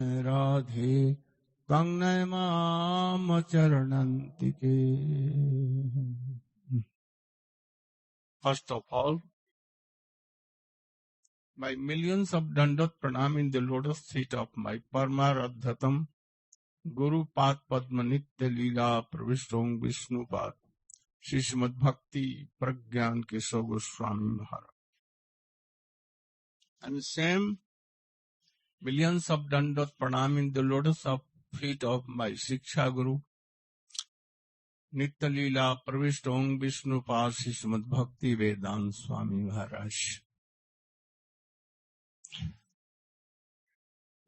Radhe Kangnayam Charanantike. First of all, my millions of dandot pranam in the lotus feet of my Paramaradhatam Guru Pad Padma Nitya Leela Pravishtom Vishnu Pad Srimad Bhakti Pragyan Keshav Goswami Maharaj. And same millions of dandot pranam in the lotus of feet of my Shiksha Guru Nitya Leela Pravishtom Vishnu Pad Srimad Bhakti Vedanta Swami Maharaj.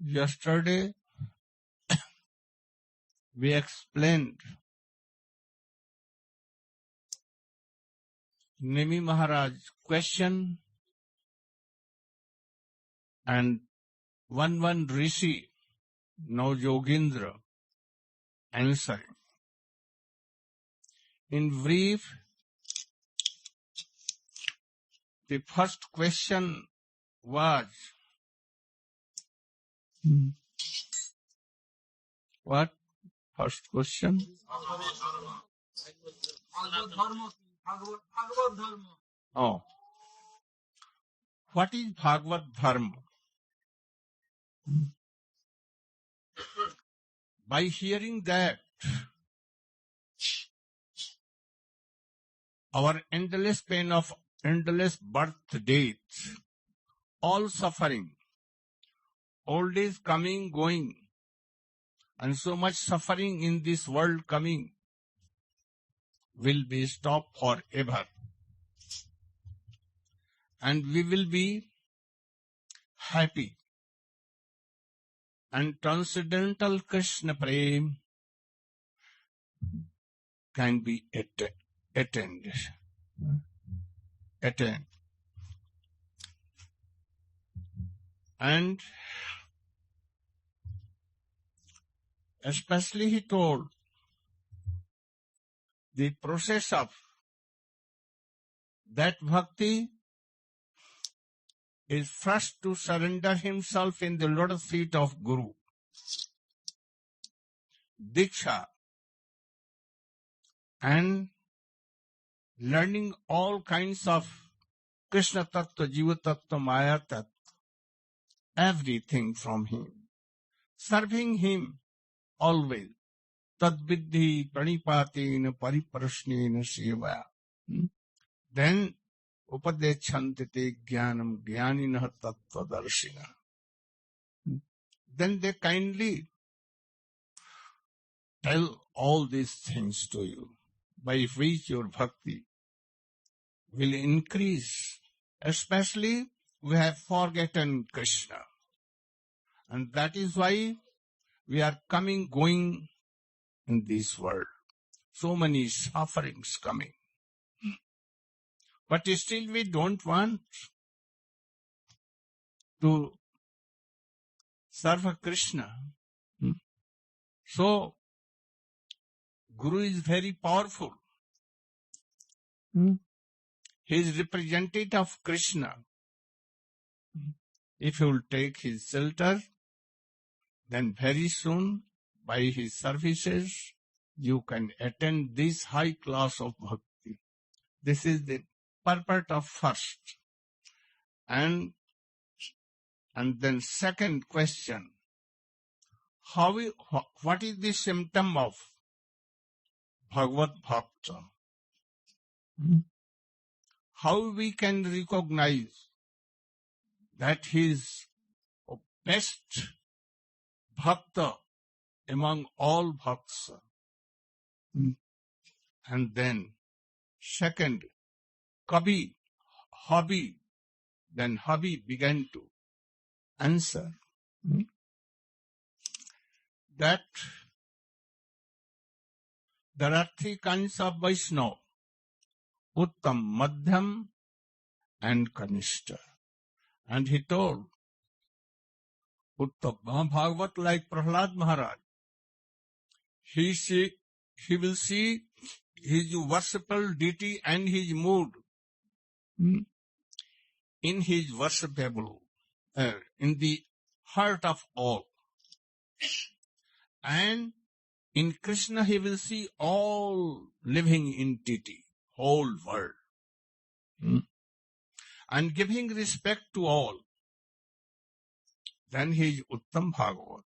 Yesterday we explained Nemi Maharaj question and one Rishi, now Yogindra, answering. In brief, the first question was, what? First question? Oh. What is Bhagavad Dharma? By hearing that, our endless pain of endless birth, death, all suffering, old age coming, going, and so much suffering in this world coming will be stopped forever. And we will be happy. And transcendental Krishna Prem can be attained. And especially he told the process of that bhakti is first to surrender himself in the lotus feet of Guru. Diksha and learning all kinds of Krishna Tattva, Jiva Tattva, Maya Tattva, everything from him. Serving him always. Tadviddhi pranipatina pariprasnena sevaya. Then upadechantite jnanam jnaninaha tattva darshina. Then they kindly tell all these things to you, by which your bhakti will increase. Especially we have forgotten Krishna. And that is why we are coming, going in this world. So many sufferings coming. But still we don't want to serve Krishna. So, Guru is very powerful. He is representative of Krishna. If you will take his shelter, then very soon, by his services, you can attain this high class of bhakti. This is the purport of first. And then second question, what is the symptom of Bhagavad Bhakta? How we can recognize that he is best Bhakta among all Bhaktas? And then second, Kabi, hobby. Then hobby began to answer that there are three kinds of Vaishnava: Uttam, Madhyam and Kanishta. And he told Uttam Bhagavat, like Prahlad Maharaj, he will see his worshipable deity and his mood in his worshipable, in the heart of all. And in Krishna he will see all living entity, whole world. And giving respect to all. Then he is Uttam Bhagavat.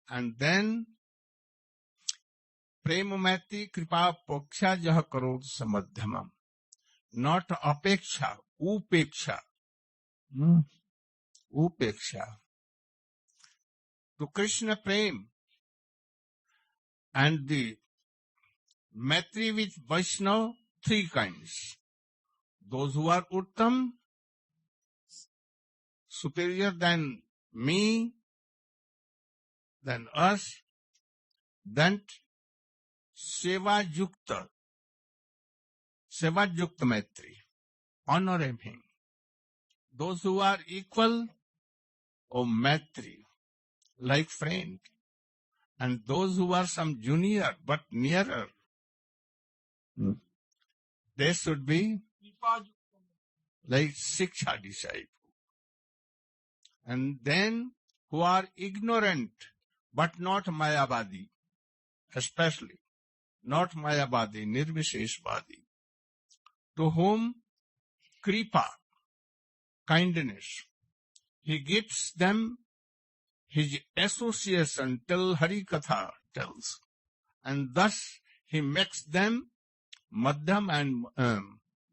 And then Premamati Kripa Poksha Jaha Karod Samadhyamam. Not Apeksha, Upeksha. Upeksha. To Krishna Prem and the Maitri with Vaishnava, three kinds. Those who are Uttam, superior than me, than us, then Seva Yukta Maitri, honor him. Those who are equal, or Maitri, like friend. And those who are some junior but nearer, they should be like Siksha disciple. And then who are ignorant but not Mayavadi, especially not Mayavadi, Nirvisheshvadi, to whom Kripa, kindness, he gives them his association till Hari Katha tells, and thus he makes them Madhyam and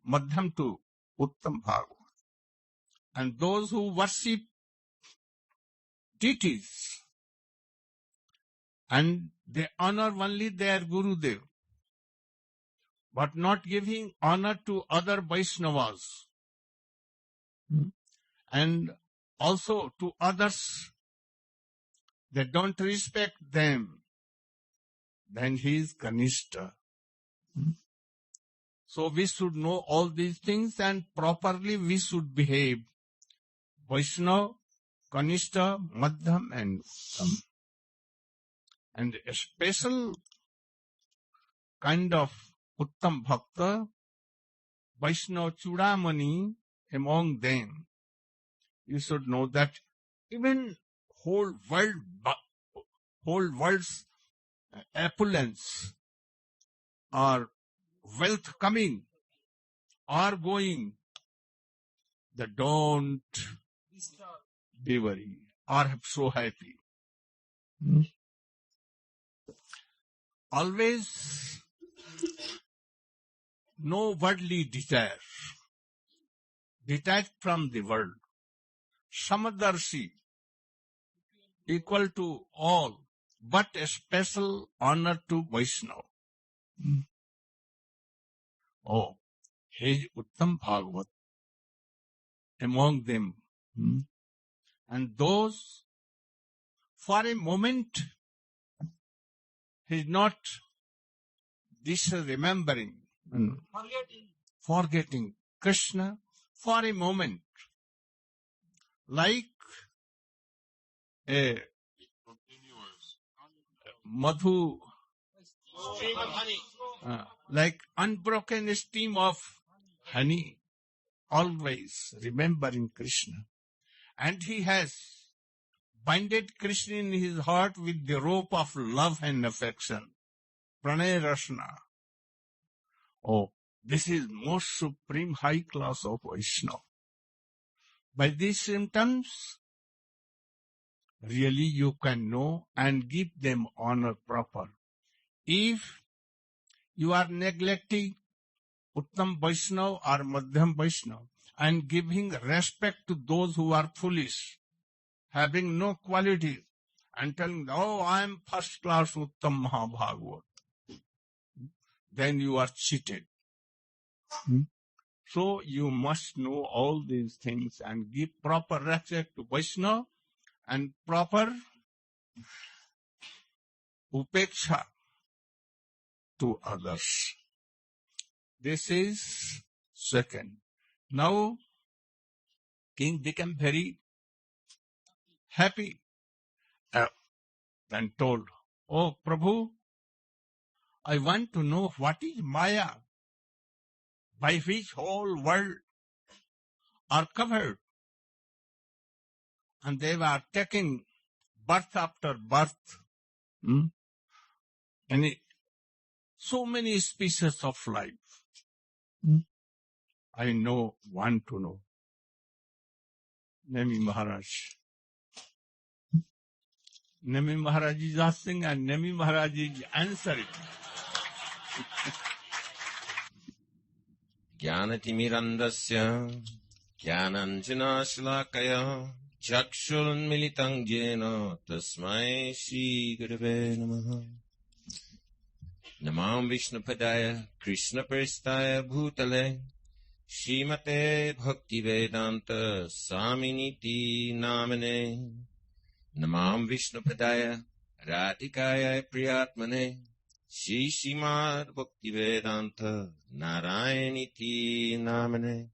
Madhyam to Uttam Bhagavat. And those who worship deities and they honor only their Gurudev, but not giving honor to other Vaishnavas and also to others, they don't respect them, then he is Kanishta. So we should know all these things and properly we should behave. Vaishnava, Kanishta, Madhyam and Uttam. And a special kind of Uttam Bhakta, Vaishnava Chudamani, among them, you should know that even whole world's opulence or wealth coming or going, they don't be worried or so happy. Always no worldly desire, detached from the world. Samadarshi, equal to all, but a special honor to Vaishnava. Oh, he is Uttam Bhagavat among them. And those, for a moment, he is not remembering, forgetting Krishna for a moment, like a madhu, like unbroken stream of honey, always remembering Krishna. And he has binded Krishna in his heart with the rope of love and affection, pranay rasna. Oh, this is most supreme high class of Vaishnava. By these symptoms, really you can know and give them honor proper. If you are neglecting Uttam Vaishnava or Madhyam Vaishnava and giving respect to those who are foolish, having no quality, and telling, oh, I am first class Uttam Mahabhagavat, then you are cheated. So you must know all these things and give proper respect to Vaishnava and proper upeksha to others. This is second. Now, king became very happy and told, oh Prabhu, I want to know what is Maya, by which whole world are covered. And they were taking birth after birth And so many species of life. I want to know. Nemi Maharaj. Nemi Maharaj is asking and Nemi Maharaj is answering. Jnanatimirandasya Jnananjanashlakaya Chakshurunmilitang jena Tasmai Shri Gurave Namaha. Namam Vishnupadaya Krishna Prestaya Bhutale Shrimate Bhaktivedanta Swaminiti Namane. Namam Vishnupadaya Radhikaya Priyatmane Shri Srimad Bhaktivedanta Narayaniti Namane.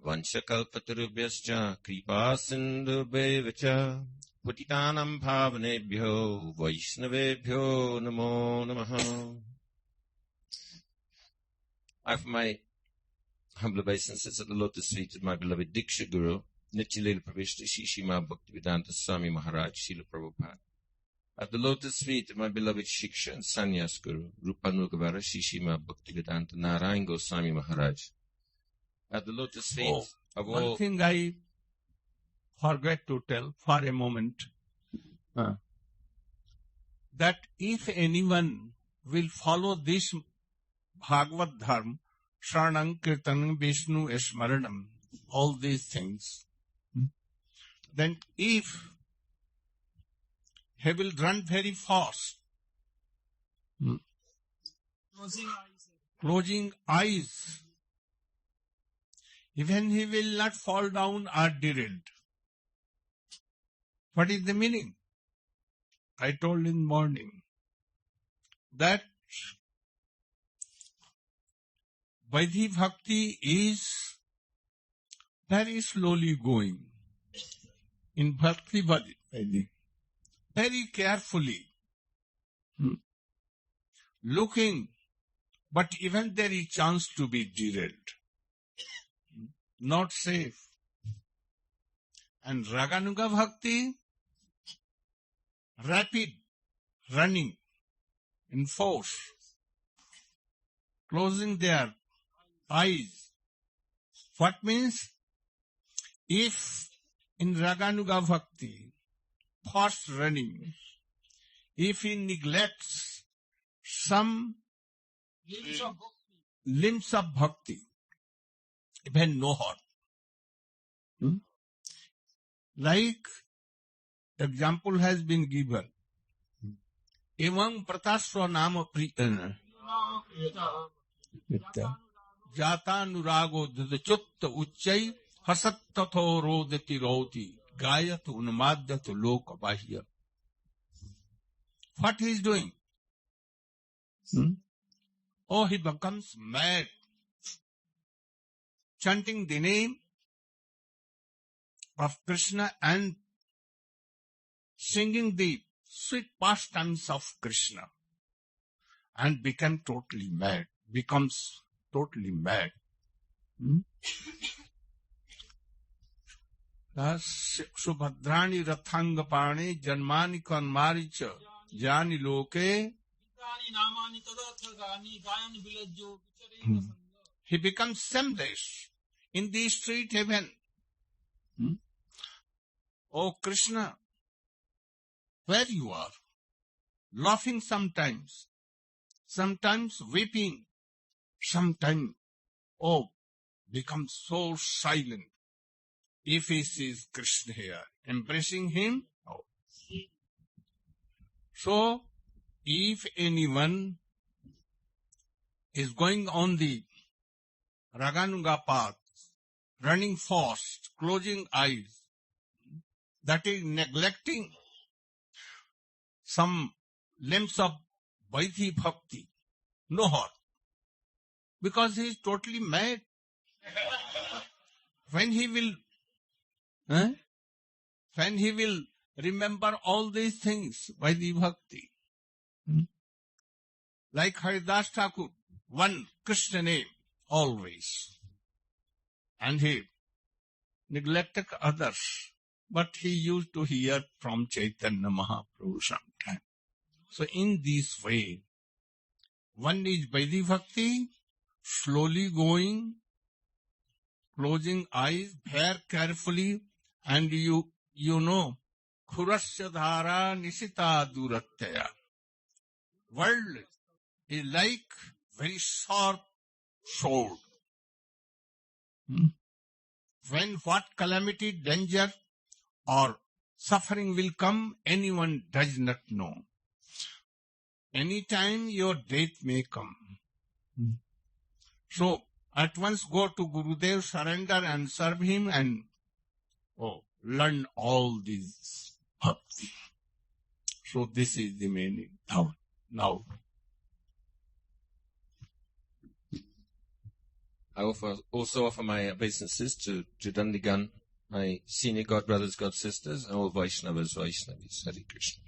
Vanchakalpatarubhyascha Kripa Sindhubhyevacha Putitanam Bhavanebhyo Vaishnavebhyo Namo Namaha. I offer my humble obeisances at the lotus feet of my beloved Diksha Guru, Nityalila Pravishta Shri Srimad Bhaktivedanta Swami Maharaj Srila Prabhupada. At the lotus feet of my beloved Shiksha and Sannyas Guru, Raganuga Shri Srimad Bhaktivedanta Narayan Goswami Maharaj. At the lotus feet of all... One thing I forgot to tell for a moment, that if anyone will follow this Bhagavad Dharma, Shranam, Kirtanam, Vishnu, Smaranam, all these things, then if he will run very fast, closing eyes, even he will not fall down or derailed. What is the meaning? I told in morning that Vaidhi Bhakti is very slowly going. In Bhakti Vaidhi, very carefully looking, but even there is chance to be derailed. Not safe. And Raganuga Bhakti, rapid running in force, closing their eyes. What means? If in Raganuga Bhakti, fast running, if he neglects some limbs of bhakti, even no heart. Like example has been given. Evam pratasva nama priyana. Jata nurago didachutta uchai hasat tatho rodati roti gayat unmadyat loka bahya. What he is doing? Oh, he becomes mad, chanting the name of Krishna and singing the sweet pastimes of Krishna, and becomes totally mad. Subhadrani rathangapane janmani kanmaricha jani loke. He becomes shameless in the street heaven. Oh Krishna, where you are, laughing sometimes weeping, sometimes, becomes so silent. If he sees Krishna here, embracing him, So, if anyone is going on the Raganuga path, running fast, closing eyes, that is neglecting some limbs of Vaidhi Bhakti, no heart, because he is totally mad. When he will remember all these things, Vaidhi Bhakti, like Haridas Thakur, one Krishna name always, and he neglected others. but he used to hear from Chaitanya Mahaprabhu sometime. So in this way, one is Vaidhi Bhakti, slowly going, closing eyes very carefully, and you know, Khurasya Dhara Nisita Durattaya. World is like very sharp sword. When what calamity, danger or suffering will come, anyone does not know. Anytime your death may come. So at once go to Gurudev, surrender and serve him, and learn all these bhakti. So this is the meaning. Now. I also offer my obeisances to Dandigan, my senior god brothers, god sisters, and all Vaishnavas, Vaishnavis. Hare Krishna.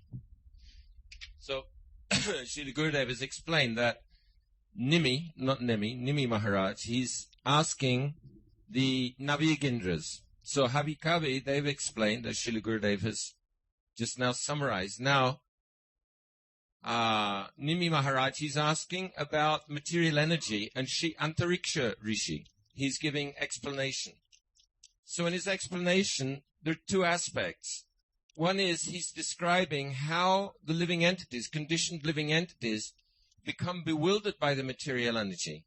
So, Srila Gurudev has explained that Nimi Maharaj, he's asking the Navigindras. So, Havi Kavi, they've explained, as Srila Gurudev has just now summarized. Now, Nimi Maharaj, he's asking about material energy, and Antariksha Rishi, he's giving explanation. So in his explanation, there are two aspects. One is he's describing how the living entities, conditioned living entities, become bewildered by the material energy.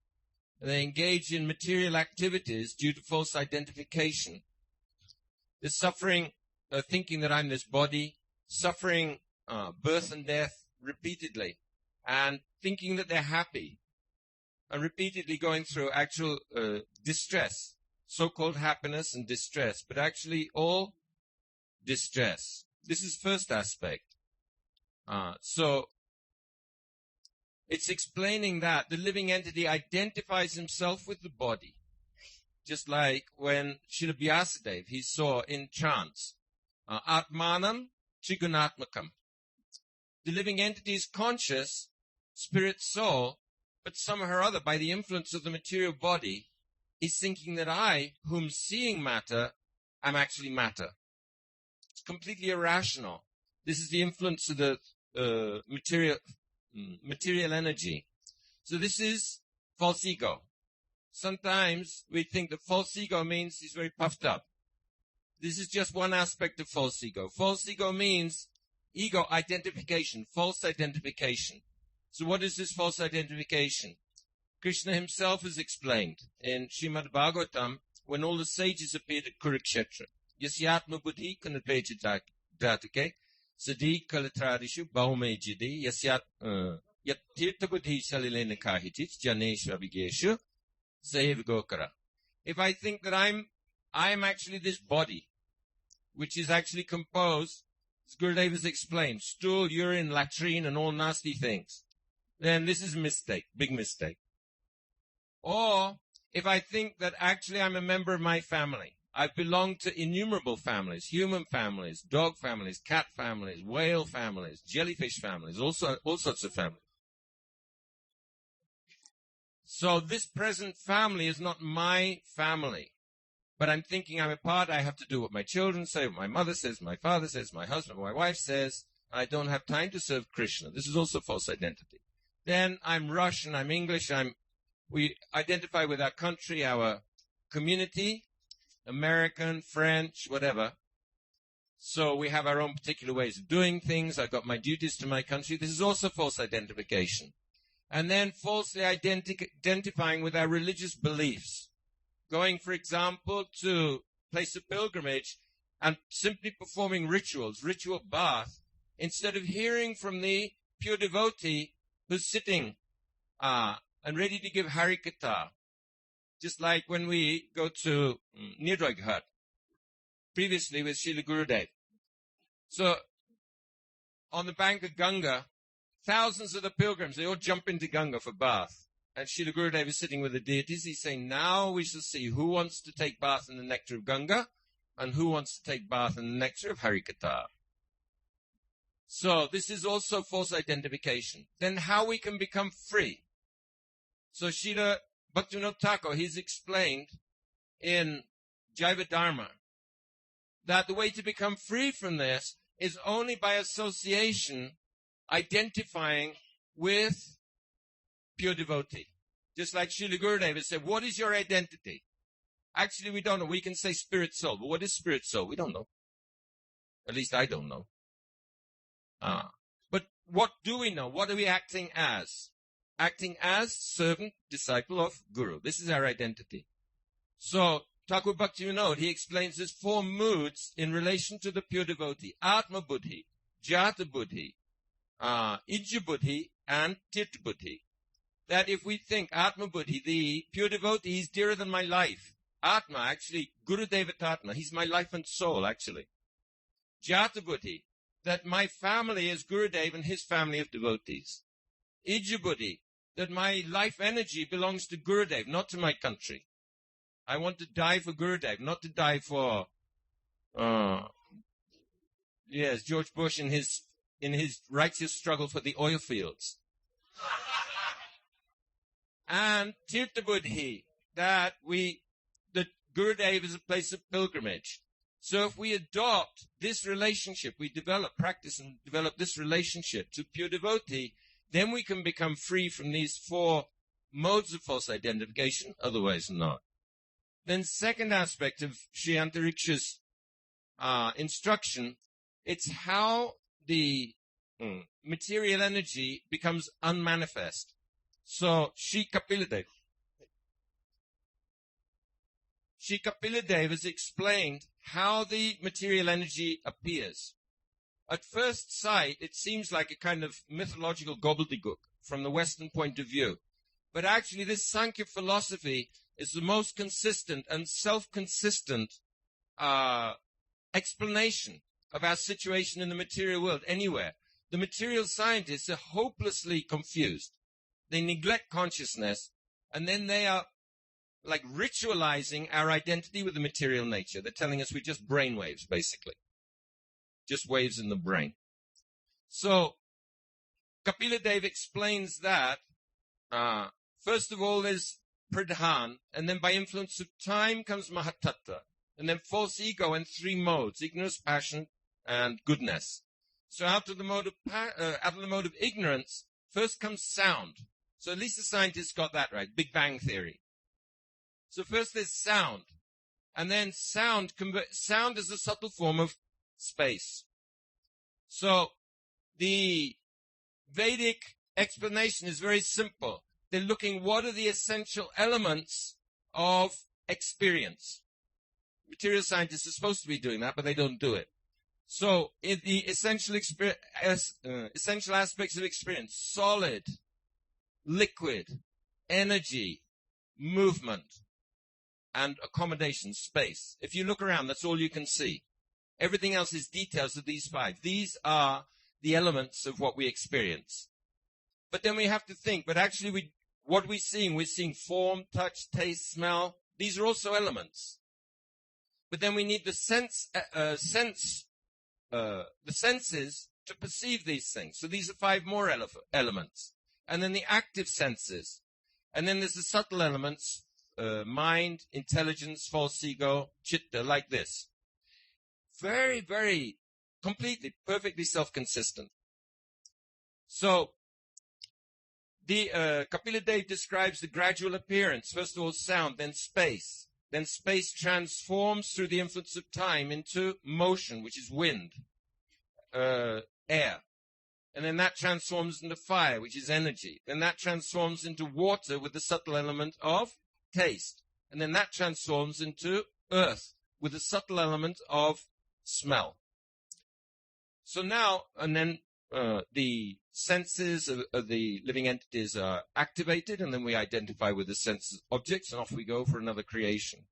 They engage in material activities due to false identification. They're suffering, thinking that I'm this body, suffering birth and death repeatedly, and thinking that they're happy, and repeatedly going through actual distress, so-called happiness and distress, but actually all distress. This is first aspect. So it's explaining that the living entity identifies himself with the body, just like when Srila Vyasadeva, he saw in trance, Atmanam Trigunatmakam. The living entity is conscious, spirit, soul, but somehow or other, by the influence of the material body, is thinking that I, whom seeing matter, am actually matter. It's completely irrational. This is the influence of the material energy. So this is false ego. Sometimes we think that false ego means he's very puffed up. This is just one aspect of false ego. False ego means ego identification, false identification. So what is this false identification? Krishna himself has explained in Srimad Bhagavatam when all the sages appeared at Kurukshetra. Yasyatma buddhi kanapeja dhatake sadi kalatradishu baume jidi yasyat tirtha buddhi salilena kahijich janeshu avigeshu sayev gokara. If I think that I am actually this body, which is actually composed, as Gurudev has explained, stool, urine, latrine, and all nasty things, then this is a mistake, big mistake. Or if I think that actually I'm a member of my family, I belong to innumerable families, human families, dog families, cat families, whale families, jellyfish families, all sorts of families. So this present family is not my family. But I'm thinking I'm a part, I have to do what my children say, what my mother says, my father says, my husband, my wife says. I don't have time to serve Krishna. This is also false identity. Then I'm Russian, I'm English, we identify with our country, our community, American, French, whatever. So we have our own particular ways of doing things. I've got my duties to my country. This is also false identification. And then falsely identifying with our religious beliefs. Going, for example, to place of pilgrimage and simply performing rituals, ritual bath, instead of hearing from the pure devotee who's sitting and ready to give Harikatha. Just like when we go to Nirvana Ghat, previously with Srila Gurudev. So, on the bank of Ganga, thousands of the pilgrims, they all jump into Ganga for bath. And Srila Gurudev is sitting with the deities. He's saying, now we shall see who wants to take bath in the nectar of Ganga and who wants to take bath in the nectar of Harikatha. So this is also false identification. Then how we can become free. So Srila Bhaktivinoda Thakur, he's explained in Jaiva Dharma that the way to become free from this is only by association, identifying with pure devotee. Just like Srila Gurudev said, what is your identity? Actually, we don't know. We can say spirit soul, but what is spirit soul? We don't know. At least I don't know. But what do we know? What are we acting as? Acting as servant, disciple of Guru. This is our identity. So, Thakur Bhaktivinoda, he explains there's 4 moods in relation to the pure devotee. Atma Buddhi, Jata Buddhi, Ijja Buddhi, and Tirtha Buddhi. That if we think Atma Buddhi, the pure devotee is dearer than my life. Atma, actually, Guru Devatatma, he's my life and soul, actually. Jata Buddhi, that my family is Gurudev and his family of devotees. Ijja Buddhi, that my life energy belongs to Gurudev, not to my country. I want to die for Gurudev, not to die for, George Bush in his righteous struggle for the oil fields. And Tirtha Buddhi, that Gurudev is a place of pilgrimage. So if we adopt this relationship, we practice and develop this relationship to pure devotee, then we can become free from these 4 modes of false identification, otherwise not. Then second aspect of Sri Antariksha's instruction, it's how the material energy becomes unmanifest. So Sri Kapiladev has explained how the material energy appears. At first sight, it seems like a kind of mythological gobbledygook from the Western point of view. But actually, this Sankhya philosophy is the most consistent and self-consistent explanation of our situation in the material world anywhere. The material scientists are hopelessly confused. They neglect consciousness, and then they are like ritualizing our identity with the material nature. They're telling us we're just brainwaves, basically. Just waves in the brain. So, Kapiladev explains that, first of all, there's Pradhan, and then by influence of time comes Mahatattva, and then false ego and 3 modes, ignorance, passion, and goodness. So out of the mode of ignorance, first comes sound. So at least the scientists got that right, Big Bang Theory. So first there's sound, and then sound is a subtle form of space. So the Vedic explanation is very simple. They're looking what are the essential elements of experience. Material scientists are supposed to be doing that, but they don't do it. So in the essential aspects of experience, solid, liquid, energy, movement, and accommodation, space. If you look around, that's all you can see. Everything else is details of these 5. These are the elements of what we experience. But then we have to think, but actually what we're seeing form, touch, taste, smell. These are also elements. But then we need the senses to perceive these things. So these are 5 more elements. And then the active senses. And then there's the subtle elements, mind, intelligence, false ego, chitta, like this. Very, very completely, perfectly self-consistent. So, the Kapiladev describes the gradual appearance. First of all, sound, then space. Then space transforms through the influence of time into motion, which is wind, air. And then that transforms into fire, which is energy. Then that transforms into water with the subtle element of taste. And then that transforms into earth with the subtle element of smell. So now, and then the senses of the living entities are activated, and then we identify with the sense objects, and off we go for another creation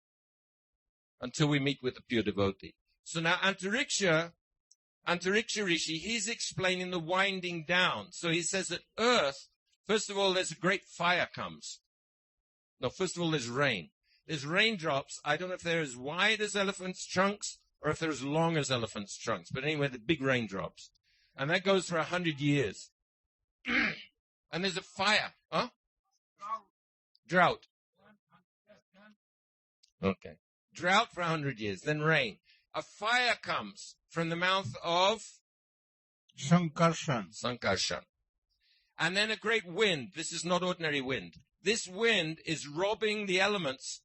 until we meet with the pure devotee. So now Antariksha Rishi, he's explaining the winding down. So he says that earth, first of all, there's a great fire comes. No, first of all, there's rain. There's raindrops. I don't know if they're as wide as elephants' trunks or if they're as long as elephants' trunks. But anyway, the big raindrops. And that goes for 100 years. And there's a fire. Huh? Drought. Okay. Drought for 100 years, then rain. a fire comes from the mouth of Sankarshan. Sankarshan. And then a great wind. This is not ordinary wind. This wind is robbing the elements,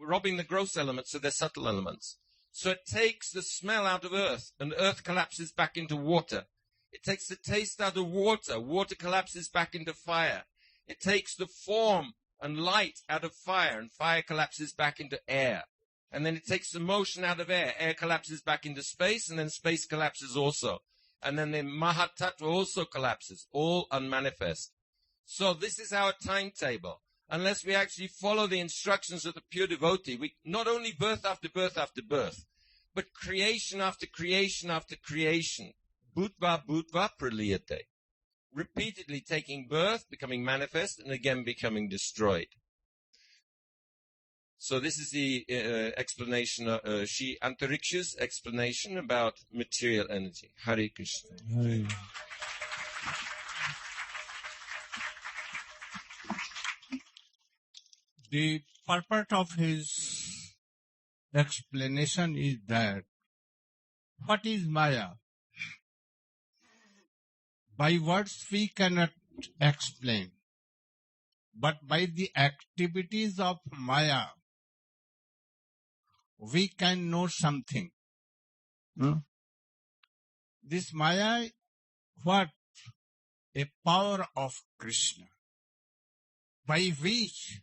robbing the gross elements of their subtle elements. So it takes the smell out of earth, and earth collapses back into water. It takes the taste out of water. Water collapses back into fire. It takes the form and light out of fire, and fire collapses back into air. And then it takes the motion out of air. Air collapses back into space, and then space collapses also. And then the Mahatattva also collapses, all unmanifest. So this is our timetable. Unless we actually follow the instructions of the pure devotee, we not only birth after birth after birth, but creation after creation after creation. Bhutva bhutva praliyate. Repeatedly taking birth, becoming manifest, and again becoming destroyed. So this is the explanation, Shri Antariksha's explanation about material energy. Hare Krishna. Hare. The purport of his explanation is that what is Maya? By words we cannot explain, but by the activities of Maya, we can know something. This Maya, what? A power of Krishna, by which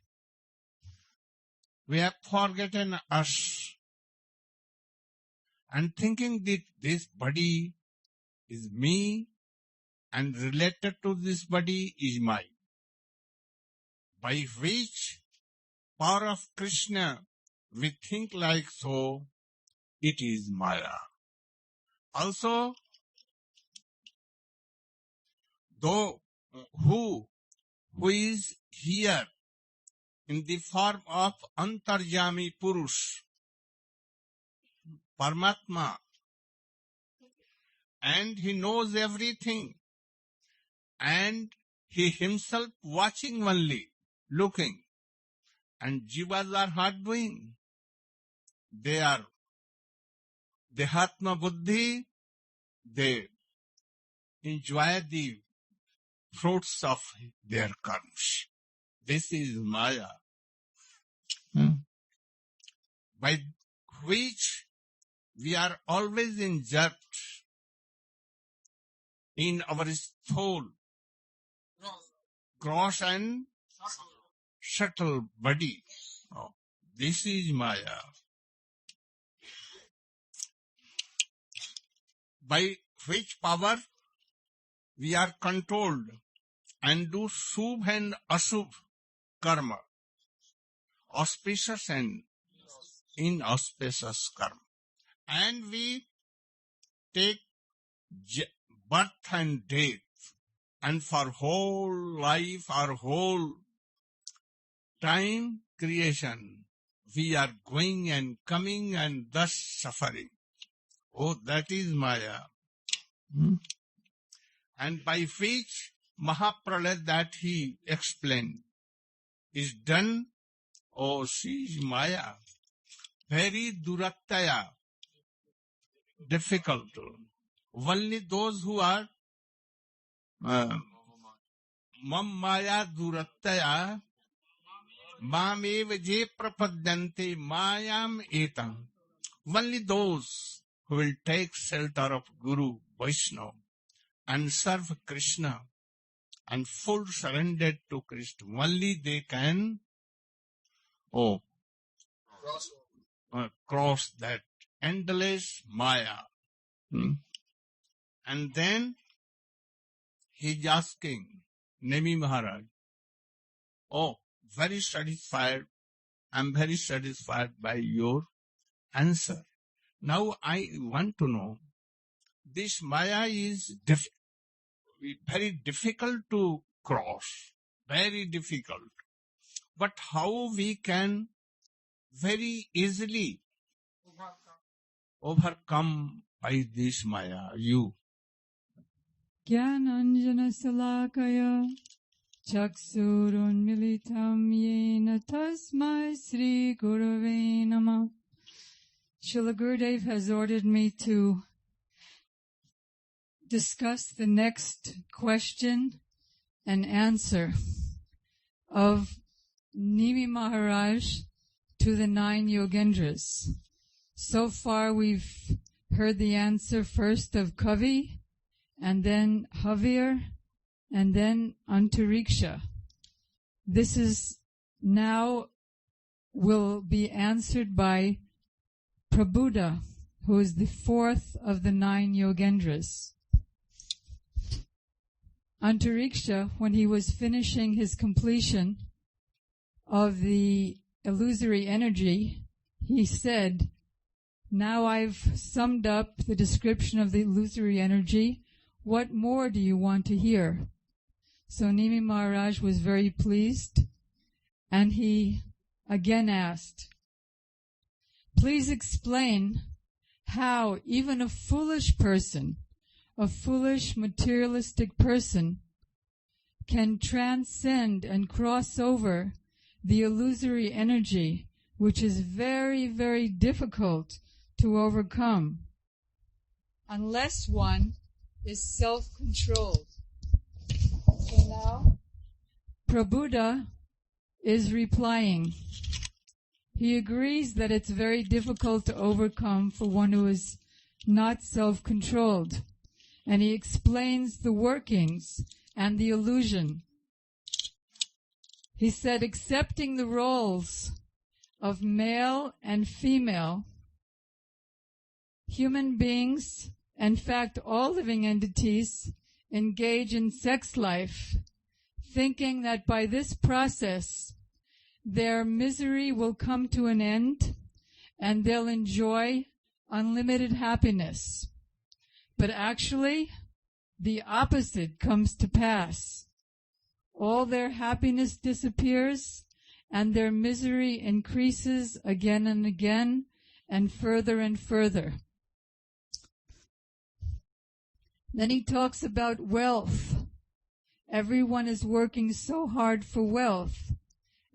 we have forgotten us and thinking that this body is me and related to this body is mine. By which power of Krishna we think like so, it is Maya. Also, though who is here in the form of Antarjami Purush, Paramatma, and he knows everything, and he himself watching only, looking, and jivas are not doing. They are Dehatma Buddhi, they enjoy the fruits of their karmas. This is Maya, by which we are always injured in our soul, gross and subtle body. This is Maya. By which power we are controlled and do Shubh and Ashubh karma, auspicious and inauspicious karma. And we take birth and death, and for whole life, our whole time creation, we are going and coming and thus suffering. Oh, that is Maya. And by which Mahapralaya that he explained is done. Oh, she is Maya. Very durattaya, difficult. Only those who are mam maya durattaya mamev je prapadyante mayam etam. Only those who will take shelter of Guru Vaishnava and serve Krishna and full surrendered to Krishna, only they can cross that endless Maya. And then he is asking Nemi Maharaj, very satisfied, I am very satisfied by your answer. Now I want to know, this Maya is very difficult to cross, very difficult. But how we can very easily overcome by this Maya, you? Jnananjana salakaya chaksurun militam yena tasmai Sri Gurave Namah Srila Gurudev has ordered me to discuss the next question and answer of Nimi Maharaj to the 9 Yogendras. So far we've heard the answer first of Kavi, and then Havir, and then Antariksha. This is now will be answered by Prabhuda, who is the 4th of the 9 Yogendras. Antariksha, when he was finishing his completion of the illusory energy, he said, now I've summed up the description of the illusory energy. What more do you want to hear? So Nimi Maharaj was very pleased, and he again asked, please explain how even a foolish person, a foolish materialistic person, can transcend and cross over the illusory energy, which is very, very difficult to overcome, unless one is self-controlled. So now, Prabhuda is replying. He agrees that it's very difficult to overcome for one who is not self-controlled. And he explains the workings and the illusion. He said, accepting the roles of male and female, human beings, in fact all living entities, engage in sex life, thinking that by this process their misery will come to an end and they'll enjoy unlimited happiness. But actually, the opposite comes to pass. All their happiness disappears and their misery increases again and again and further. Then he talks about wealth. Everyone is working so hard for wealth.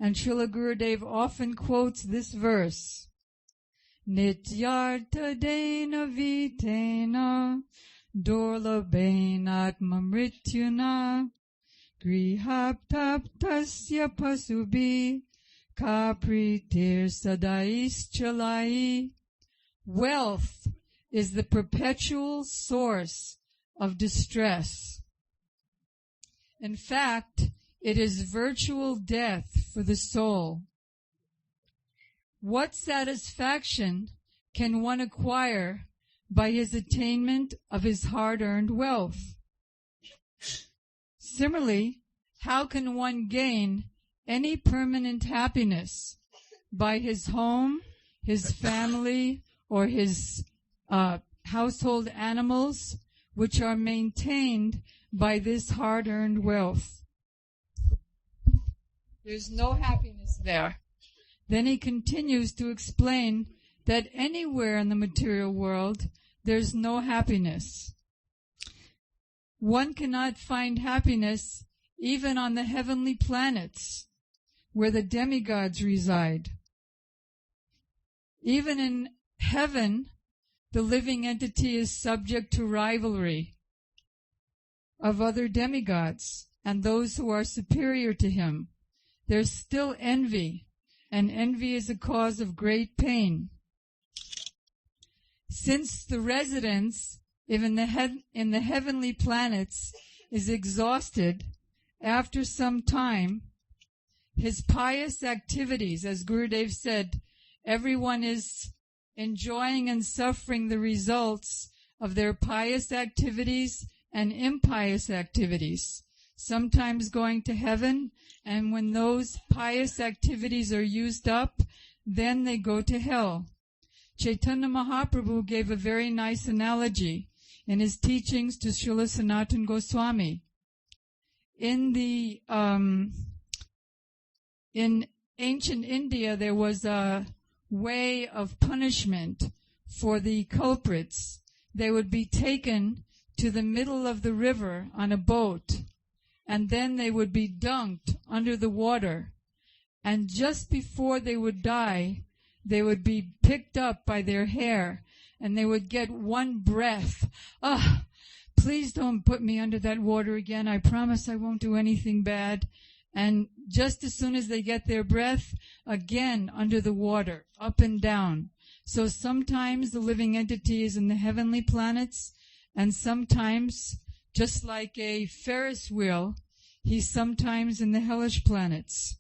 And Srila Gurudev often quotes this verse. Nityartha dena vitena dorlabena atmamrityuna grihaptaptasya pasubi kapritir sadais chalai. Wealth is the perpetual source of distress. In fact, it is virtual death for the soul. What satisfaction can one acquire by his attainment of his hard-earned wealth? Similarly, how can one gain any permanent happiness by his home, his family, or his household animals, which are maintained by this hard-earned wealth? There's no happiness there. Then he continues to explain that anywhere in the material world, there's no happiness. One cannot find happiness even on the heavenly planets, where the demigods reside. Even in heaven, the living entity is subject to rivalry of other demigods and those who are superior to him. There's still envy, and envy is a cause of great pain. Since the residence in the heavenly planets is exhausted, after some time, his pious activities, as Gurudev said, everyone is enjoying and suffering the results of their pious activities and impious activities, sometimes going to heaven, and when those pious activities are used up, then they go to hell. Chaitanya Mahaprabhu gave a very nice analogy in his teachings to Srila Sanatana Goswami. In ancient India, there was a way of punishment for the culprits. They would be taken to the middle of the river on a boat, and then they would be dunked under the water. And just before they would die, they would be picked up by their hair, and they would get one breath. Please don't put me under that water again. I promise I won't do anything bad. And just as soon as they get their breath, again under the water, up and down. So sometimes the living entity is in the heavenly planets, and sometimes, just like a Ferris wheel, he's sometimes in the hellish planets.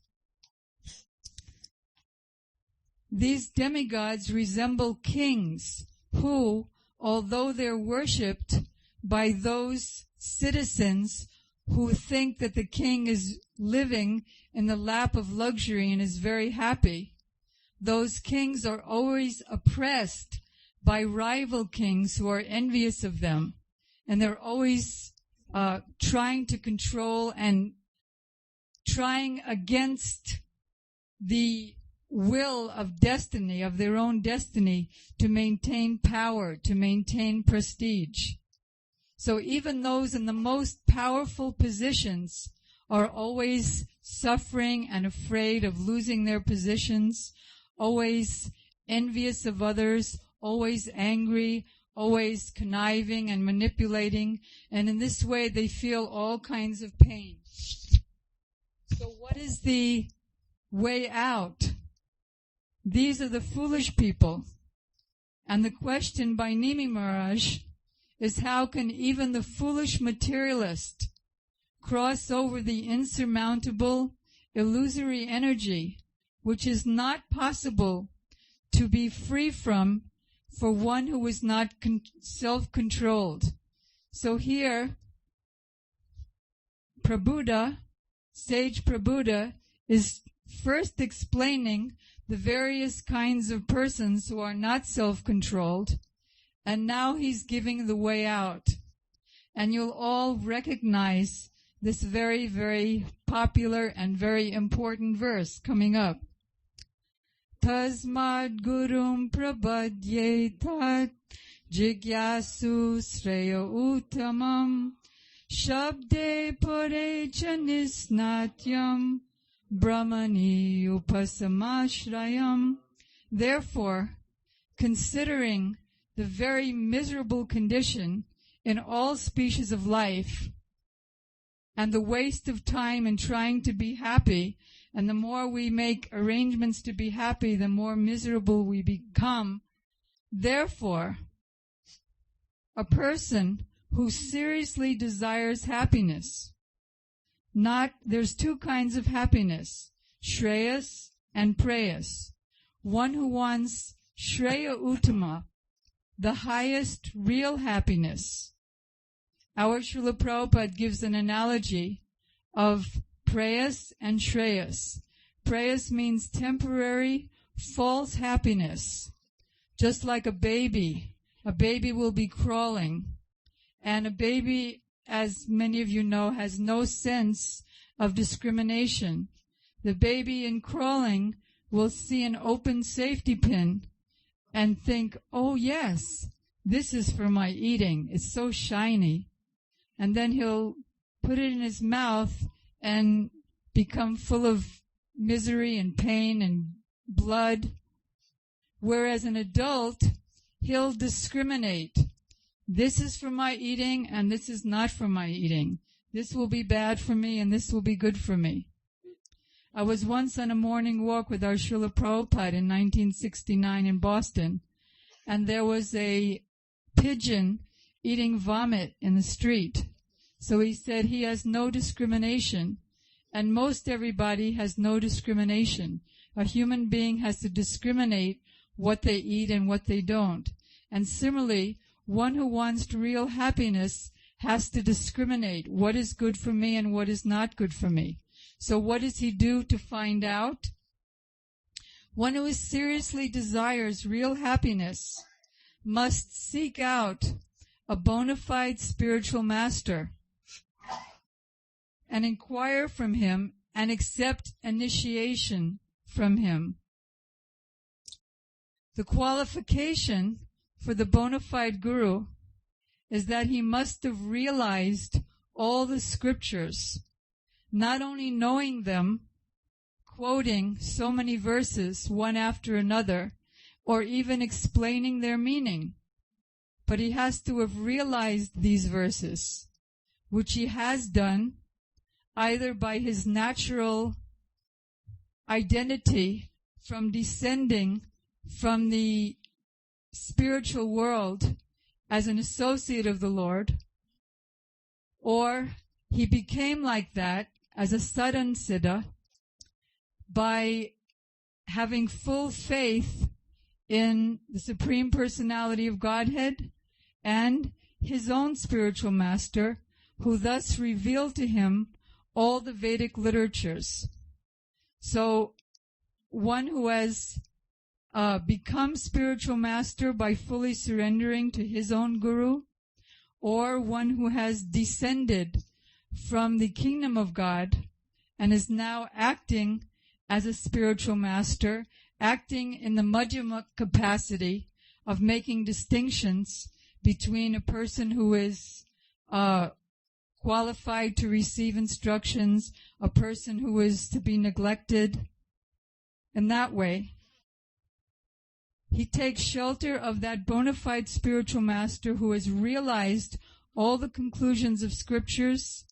These demigods resemble kings who, although they're worshipped by those citizens who think that the king is living in the lap of luxury and is very happy, those kings are always oppressed by rival kings who are envious of them. And they're always trying to control and trying against the will of destiny, of their own destiny, to maintain power, to maintain prestige. So even those in the most powerful positions are always suffering and afraid of losing their positions, always envious of others, always angry, always conniving and manipulating, and in this way they feel all kinds of pain. So what is the way out? These are the foolish people. And the question by Nimi Maharaj is, how can even the foolish materialist cross over the insurmountable illusory energy, which is not possible to be free from for one who is not self-controlled? So here, Prabhupada, Sage Prabhupada, is first explaining the various kinds of persons who are not self-controlled, and now he's giving the way out. And you'll all recognize this very, very popular and very important verse coming up. Tasmad gurum prabhadyetat jigyasu sreya uttamam shabde pare chanisnatyam brahmani upasamashrayam. Therefore, considering the very miserable condition in all species of life, and the waste of time in trying to be happy, and the more we make arrangements to be happy, the more miserable we become. Therefore, a person who seriously desires happiness, there's two kinds of happiness, Shreyas and Preyas. One who wants Shreya Uttama, the highest real happiness. Our Srila Prabhupada gives an analogy of Preyas and Shreyas. Preyas means temporary, false happiness. Just like a baby will be crawling. And a baby, as many of you know, has no sense of discrimination. The baby in crawling will see an open safety pin and think, oh yes, this is for my eating. It's so shiny. And then he'll put it in his mouth and become full of misery and pain and blood. Whereas an adult, he'll discriminate. This is for my eating and this is not for my eating. This will be bad for me and this will be good for me. I was once on a morning walk with our Srila Prabhupada in 1969 in Boston, and there was a pigeon eating vomit in the street. So he said he has no discrimination, and most everybody has no discrimination. A human being has to discriminate what they eat and what they don't. And similarly, one who wants real happiness has to discriminate what is good for me and what is not good for me. So what does he do to find out? One who seriously desires real happiness must seek out a bona fide spiritual master and inquire from him and accept initiation from him. The qualification for the bona fide guru is that he must have realized all the scriptures, not only knowing them, quoting so many verses one after another, or even explaining their meaning. But he has to have realized these verses, which he has done either by his natural identity from descending from the spiritual world as an associate of the Lord, or he became like that as a sadhan siddha by having full faith in the Supreme Personality of Godhead and his own spiritual master, who thus revealed to him all the Vedic literatures. So one who has become spiritual master by fully surrendering to his own guru, or one who has descended from the kingdom of God and is now acting as a spiritual master, acting in the madhyama capacity of making distinctions between a person who is qualified to receive instructions, a person who is to be neglected. In that way, he takes shelter of that bona fide spiritual master who has realized all the conclusions of scriptures,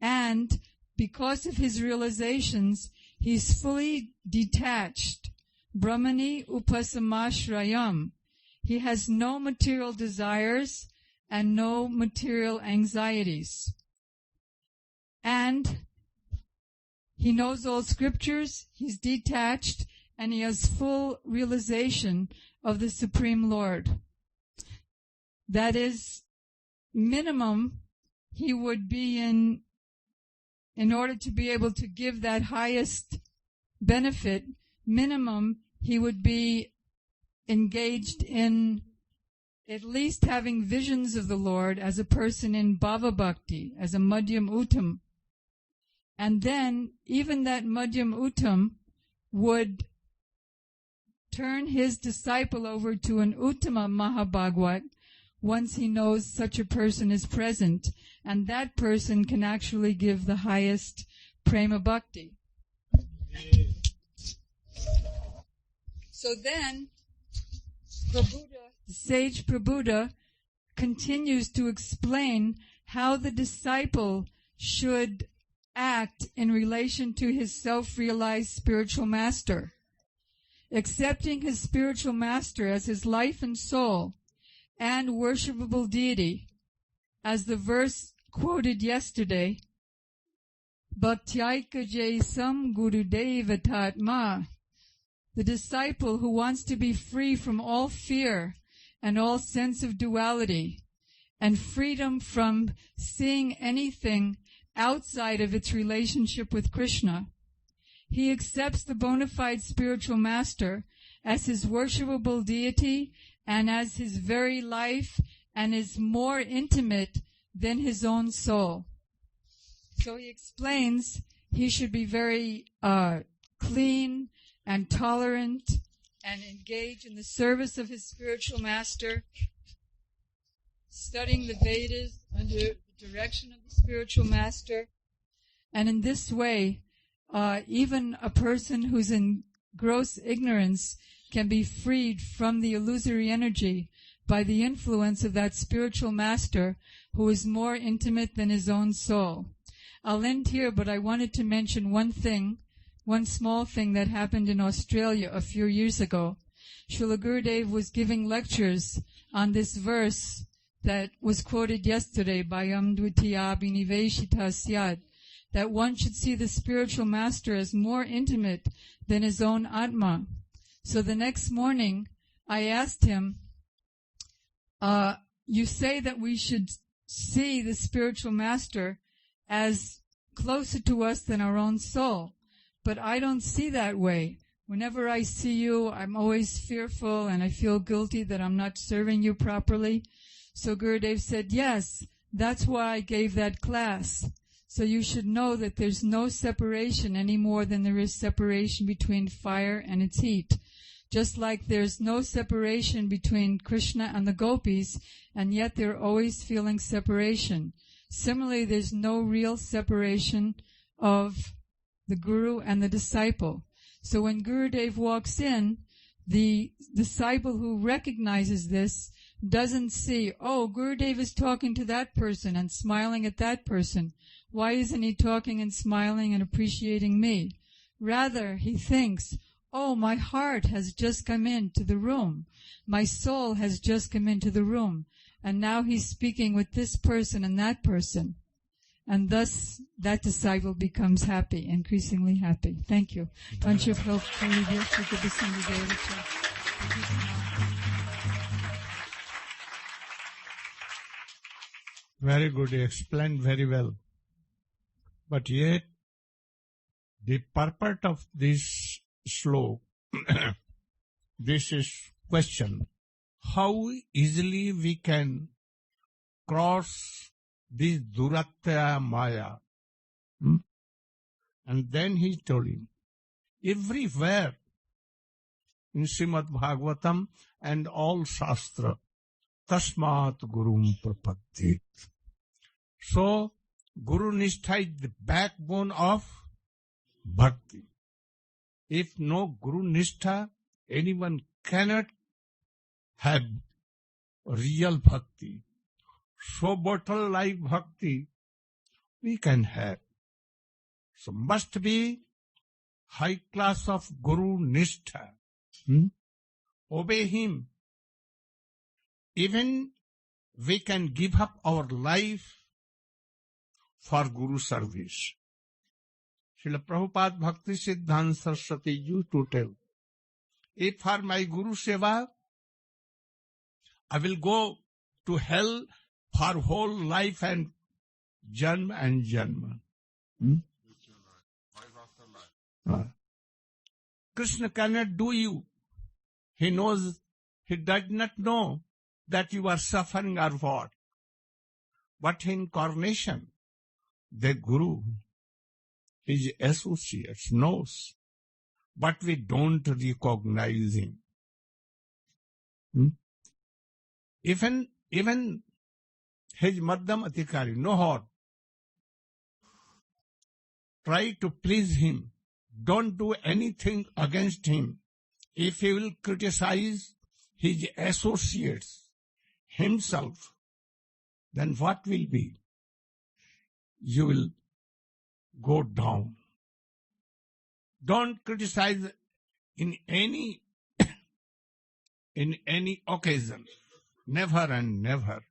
and because of his realizations, he's fully detached. Brahmani upasamashrayam. He has no material desires and no material anxieties. And he knows all scriptures, he's detached, and he has full realization of the Supreme Lord. That is, minimum, he would be in order to be able to give that highest benefit, minimum, he would be engaged in at least having visions of the Lord as a person in Bhava Bhakti, as a Madhyam Uttam. And then, even that Madhyam Uttam would turn his disciple over to an Uttama Mahabhagwat once he knows such a person is present, and that person can actually give the highest Prema Bhakti. So then, Prabhupada, the sage Prabhupada, continues to explain how the disciple should act in relation to his self-realized spiritual master. Accepting his spiritual master as his life and soul and worshipable deity, as the verse quoted yesterday, Bhaktyayika Jaisam Gurudeva Tatma, the disciple who wants to be free from all fear and all sense of duality, and freedom from seeing anything outside of its relationship with Krishna. He accepts the bona fide spiritual master as his worshipable deity and as his very life, and is more intimate than his own soul. So he explains he should be very clean and tolerant and engage in the service of his spiritual master, studying the Vedas under the direction of the spiritual master. And in this way, even a person who's in gross ignorance can be freed from the illusory energy by the influence of that spiritual master who is more intimate than his own soul. I'll end here, but I wanted to mention one small thing that happened in Australia a few years ago. Srila Gurudev was giving lectures on this verse that was quoted yesterday by Dvitiya Biniveshita Syad, that one should see the spiritual master as more intimate than his own Atma. So the next morning, I asked him, you say that we should see the spiritual master as closer to us than our own soul, but I don't see that way. Whenever I see you, I'm always fearful and I feel guilty that I'm not serving you properly. So Gurudev said, yes, that's why I gave that class. So you should know that there's no separation any more than there is separation between fire and its heat. Just like there's no separation between Krishna and the gopis, and yet they're always feeling separation. Similarly, there's no real separation of the guru and the disciple. So when Gurudev walks in, the disciple who recognizes this doesn't see, oh, Gurudev is talking to that person and smiling at that person. Why isn't he talking and smiling and appreciating me? Rather, he thinks, oh, my heart has just come into the room. My soul has just come into the room. And now he's speaking with this person and that person. And thus, that disciple becomes happy, increasingly happy. Thank you. Very good, you explained very well. But yet, the purport of this sloka, this is question, how easily we can cross this duratya maya. And then he told him, everywhere in Srimad Bhagavatam and all Shastra, tasmat gurum prapadyet. So, Guru Nishtha is the backbone of bhakti. If no Guru Nishtha, anyone cannot have real bhakti. So bottle-like bhakti we can have. So must be high class of Guru Nishtha. Obey him. Even we can give up our life for Guru service. Srila Prabhupada Bhakti Siddhanta Saraswati used to tell, if for my Guru Seva, I will go to hell for whole life and janma and janma. Krishna cannot do you. He knows, he does not know that you are suffering or what. But incarnation, the Guru, his associates, knows. But we don't recognize him. Even his Madhyam Adhikari, no harm. Try to please him. Don't do anything against him. If he will criticize his associates, himself, then what will be? You will go down. Don't criticize in any occasion. Never and never.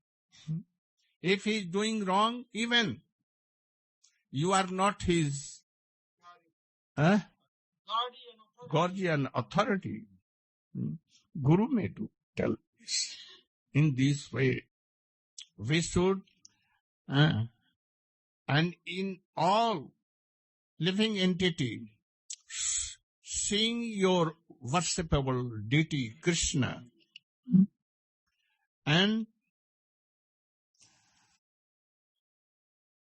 If he is doing wrong, even you are not his guardian authority. Guru may do tell this. In this way, we should, and in all living entity, seeing your worshipable deity Krishna, and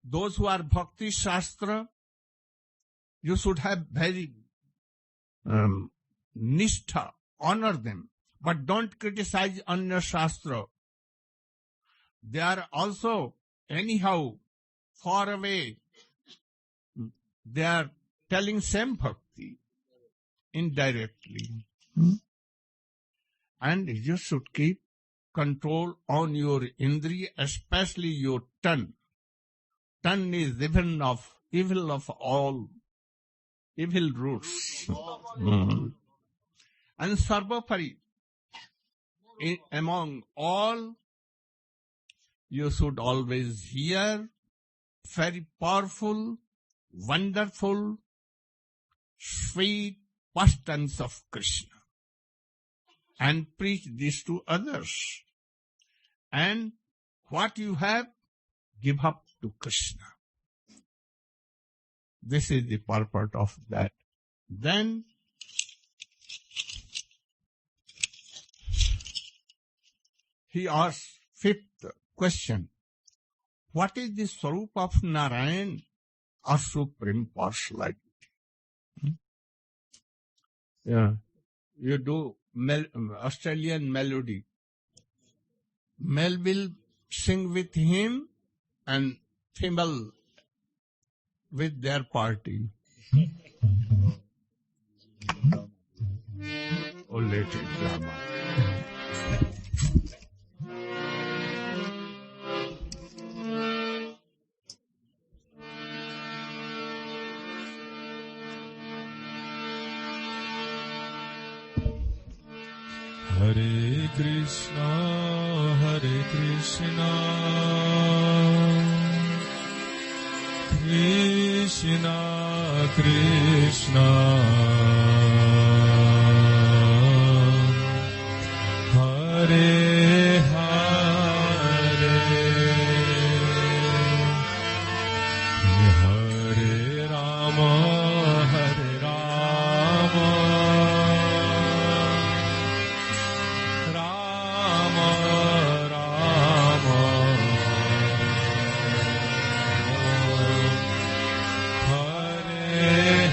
those who are Bhakti Shastra, you should have very nishtha, honor them, but don't criticize Anya Shastra. They are also anyhow far away. They are telling same bhakti indirectly. And you should keep control on your indriya, especially your tongue. Tongue is even of evil of all evil roots. And sarvapari, among all, you should always hear very powerful, wonderful, sweet pastimes of Krishna and preach this to others. And what you have, give up to Krishna. This is the purport of that. Then he asks fifth question. What is the Swarup of Narayan or Supreme Personality? Yeah, you do Australian melody. Male will sing with him and female with their party. or let it come out. Hare Krishna, Krishna Krishna, Hare Hare, Hare Rama, Hare Rama, Rama Rama, Hare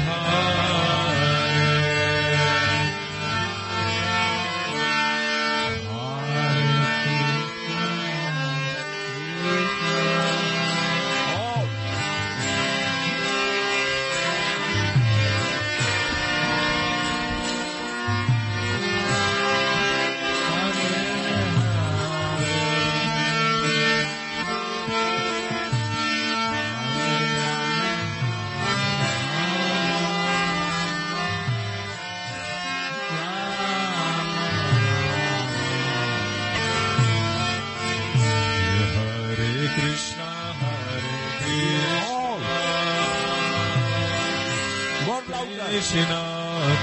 Krishna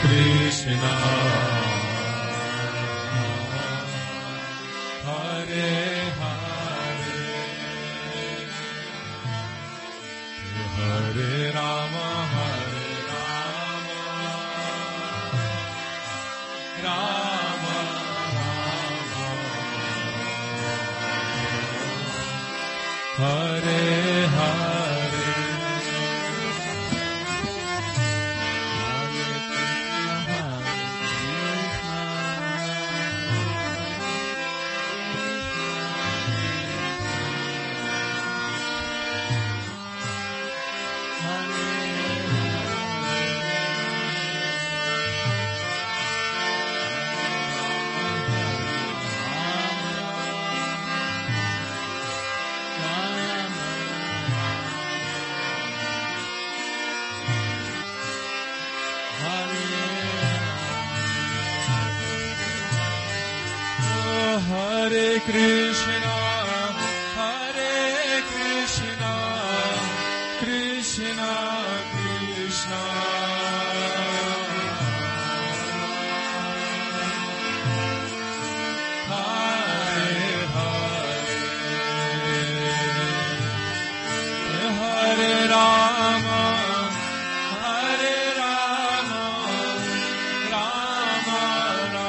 Krishna, Hare Hare, Hare Rama, Hare Rama, Rama Rama, Hare Hare. Hare Krishna, Krishna Krishna, Hare Hare, Hare Rama, Hare Rama, Rama Rama,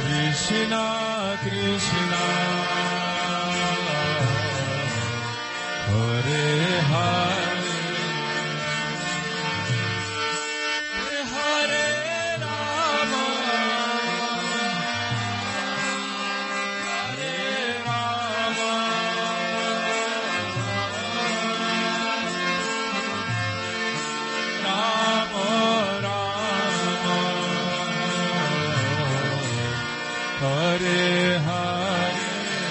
Krishna Krishna, Hare Hare, Hare Rama, Hare Rama, Rama Rama, Hare Hare.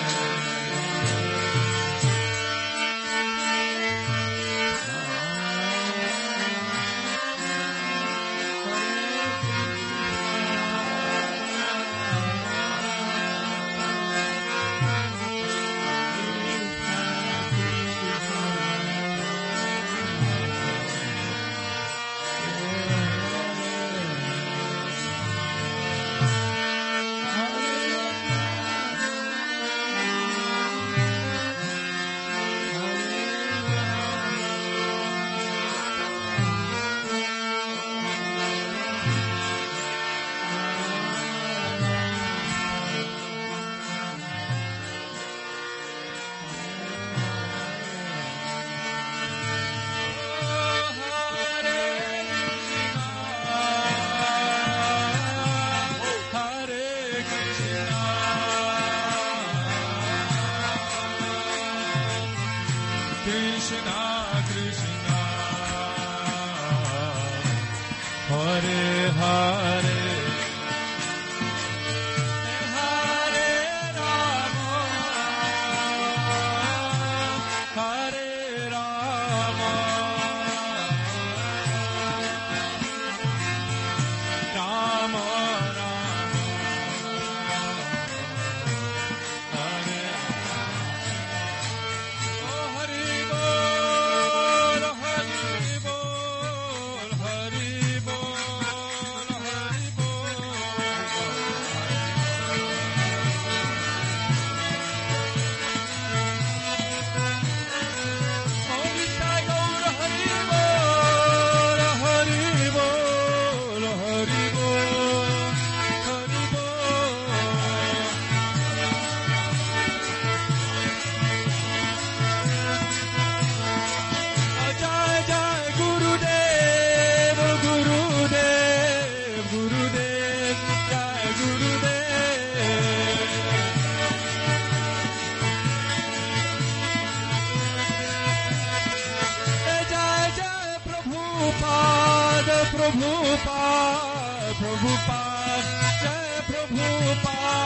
Prabhupada, Prabhupada, Jai Prabhupada.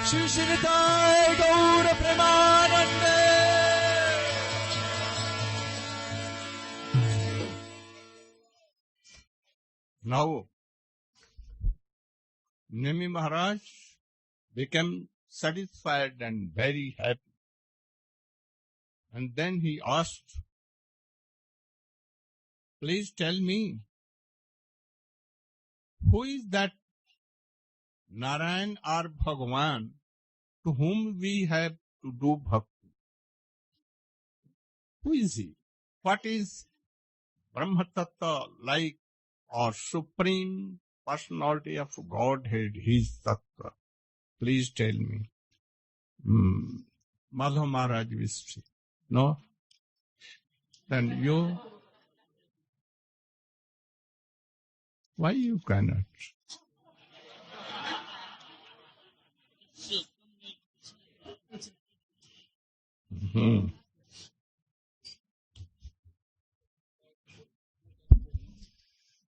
Shri Shri Nitai Gaura Premanande. Now, Nemi Maharaj became satisfied and very happy. And then he asked, please tell me, who is that Narayan or Bhagavan to whom we have to do bhakti? Who is he? What is Brahma Tattva like, or Supreme Personality of Godhead, his Tattva? Please tell me. Madhav Maharaj will speak. No? Then you? Why you cannot?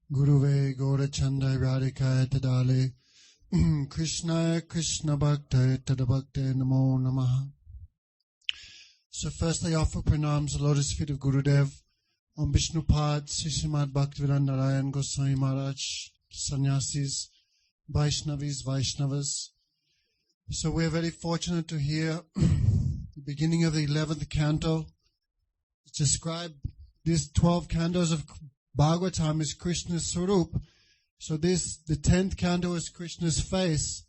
Guruve Gaurachandai Radhikaya Tadale Krishnaya Krishna Bhaktaya Tadabhakta Namo Namaha. So first I offer pranams the lotus feet of Gurudev, on Vishnupad, Srimad Bhaktivedanta Narayan Goswami Maharaj, Sannyasis, Vaishnavas. So we are very fortunate to hear the beginning of the 11th canto. It's described, these 12 cantos of Bhagavatam is Krishna's Swarup. So the 10th canto is Krishna's face.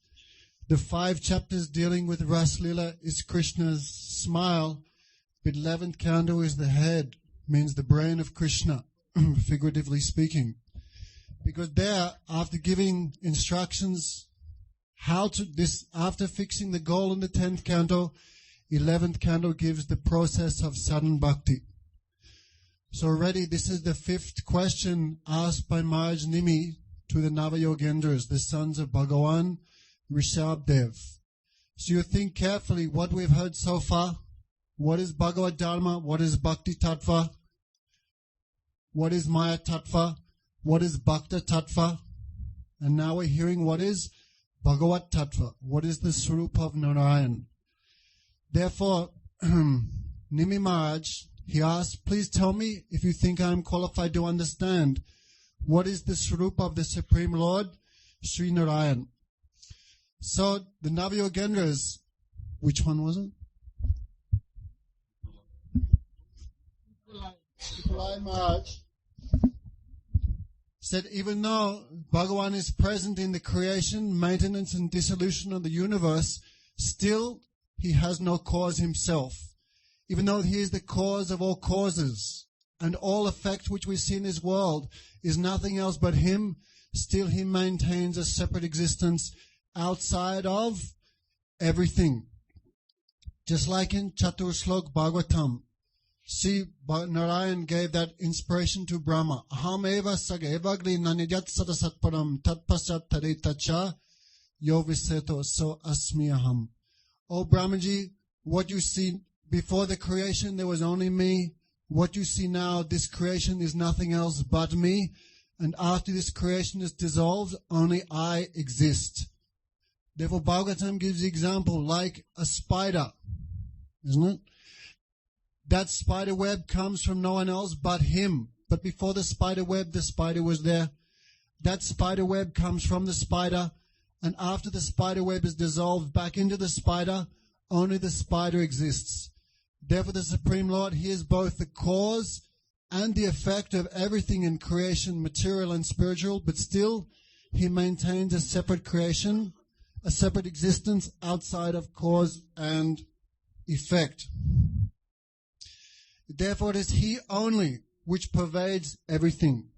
The 5 chapters dealing with Ras Lila is Krishna's smile. The 11th canto is the head, means the brain of Krishna, figuratively speaking. Because there, after giving instructions after fixing the goal in the 10th canto, 11th canto gives the process of sadhana bhakti. So already this is the 5th question asked by Maharaj Nimi to the Navayogendras, the sons of Bhagavan Rishabdev. So you think carefully what we've heard so far. What is Bhagavad Dharma? What is Bhakti Tattva? What is Maya Tattva? What is Bhakta Tattva? And now we're hearing what is Bhagavat Tattva. What is the Swarup of Narayan? Therefore, Nimi Maharaj, he asked, please tell me if you think I am qualified to understand what is the Swarup of the Supreme Lord, Sri Narayan. So the Navayogendras, which one was it? Nikolai Maharaj said, even though Bhagavan is present in the creation, maintenance and dissolution of the universe, still he has no cause himself. Even though he is the cause of all causes, and all effect which we see in this world is nothing else but him, still he maintains a separate existence outside of everything. Just like in Chatur Shlok Bhagavatam, see, Narayan gave that inspiration to Brahma. Aham eva sagevagli nanijat sadasatparam tatpasat taritacha yo viseto so asmi aham. O Brahmaji, what you see before the creation, there was only me. What you see now, this creation is nothing else but me. And after this creation is dissolved, only I exist. Therefore, Bhagavatam gives the example like a spider, isn't it? That spider web comes from no one else but him. But before the spider web was there. That spider web comes from the spider. And after the spider web is dissolved back into the spider, only the spider exists. Therefore, the Supreme Lord, he is both the cause and the effect of everything in creation, material and spiritual, but still he maintains a separate creation, a separate existence outside of cause and effect. Therefore, it is he only which pervades everything.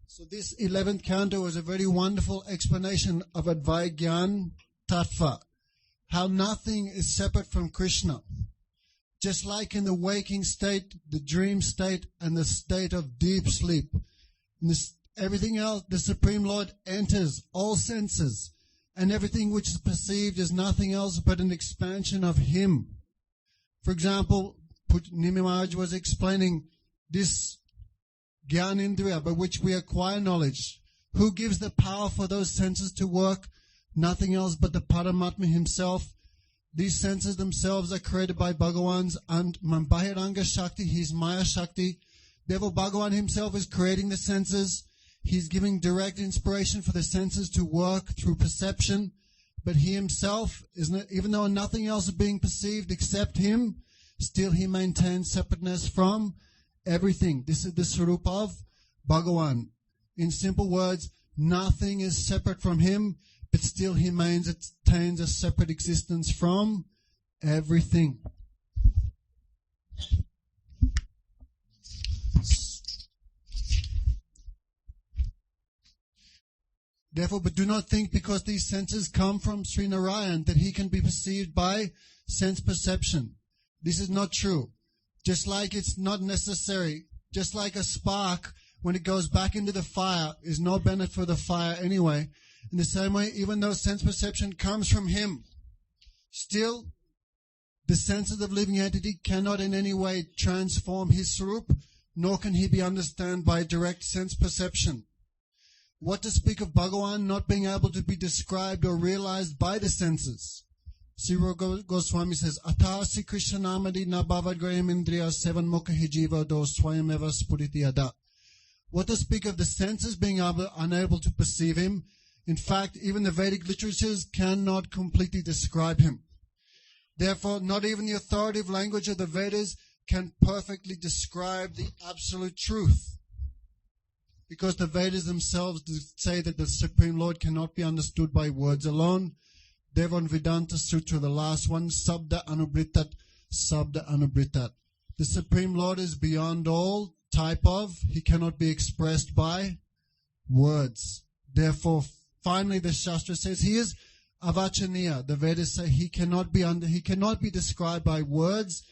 So this 11th canto is a very wonderful explanation of Advaigyan Tattva, how nothing is separate from Krishna. Just like in the waking state, the dream state, and the state of deep sleep, everything else, the Supreme Lord enters all senses, and everything which is perceived is nothing else but an expansion of him. For example, Nimi Maharaj was explaining this Gyanindriya by which we acquire knowledge. Who gives the power for those senses to work? Nothing else but the Paramatma himself. These senses themselves are created by Bhagavan's and Bahiranga Shakti, his Maya Shakti. Therefore, Bhagavan himself is creating the senses. He's giving direct inspiration for the senses to work through perception. But he himself, even though nothing else is being perceived except him, still he maintains separateness from everything. This is the Swarup of Bhagavan. In simple words, nothing is separate from him, but still he maintains a separate existence from everything. Therefore, but do not think because these senses come from Sri Narayan that he can be perceived by sense perception. This is not true. Just like it's not necessary, just like a spark, when it goes back into the fire, is no benefit for the fire anyway. In the same way, even though sense perception comes from him, still the senses of living entity cannot in any way transform his Swarup, nor can he be understood by direct sense perception. What to speak of Bhagavan not being able to be described or realized by the senses? Sri Goswami says, Atasi Krishna Namadi na bhavagrayam indriya sevan mukha hijiva do swayameva spuriti ada. What to speak of the senses being unable to perceive him? In fact, even the Vedic literatures cannot completely describe him. Therefore, not even the authoritative language of the Vedas can perfectly describe the absolute truth. Because the Vedas themselves say that the Supreme Lord cannot be understood by words alone. Therefore, in Vedanta Sutra, the last one, Sabda Anubritat, Sabda Anubritat. The Supreme Lord is beyond all type of, he cannot be expressed by words. Therefore, finally the Shastra says he is avachaniya. The Vedas say he cannot be described by words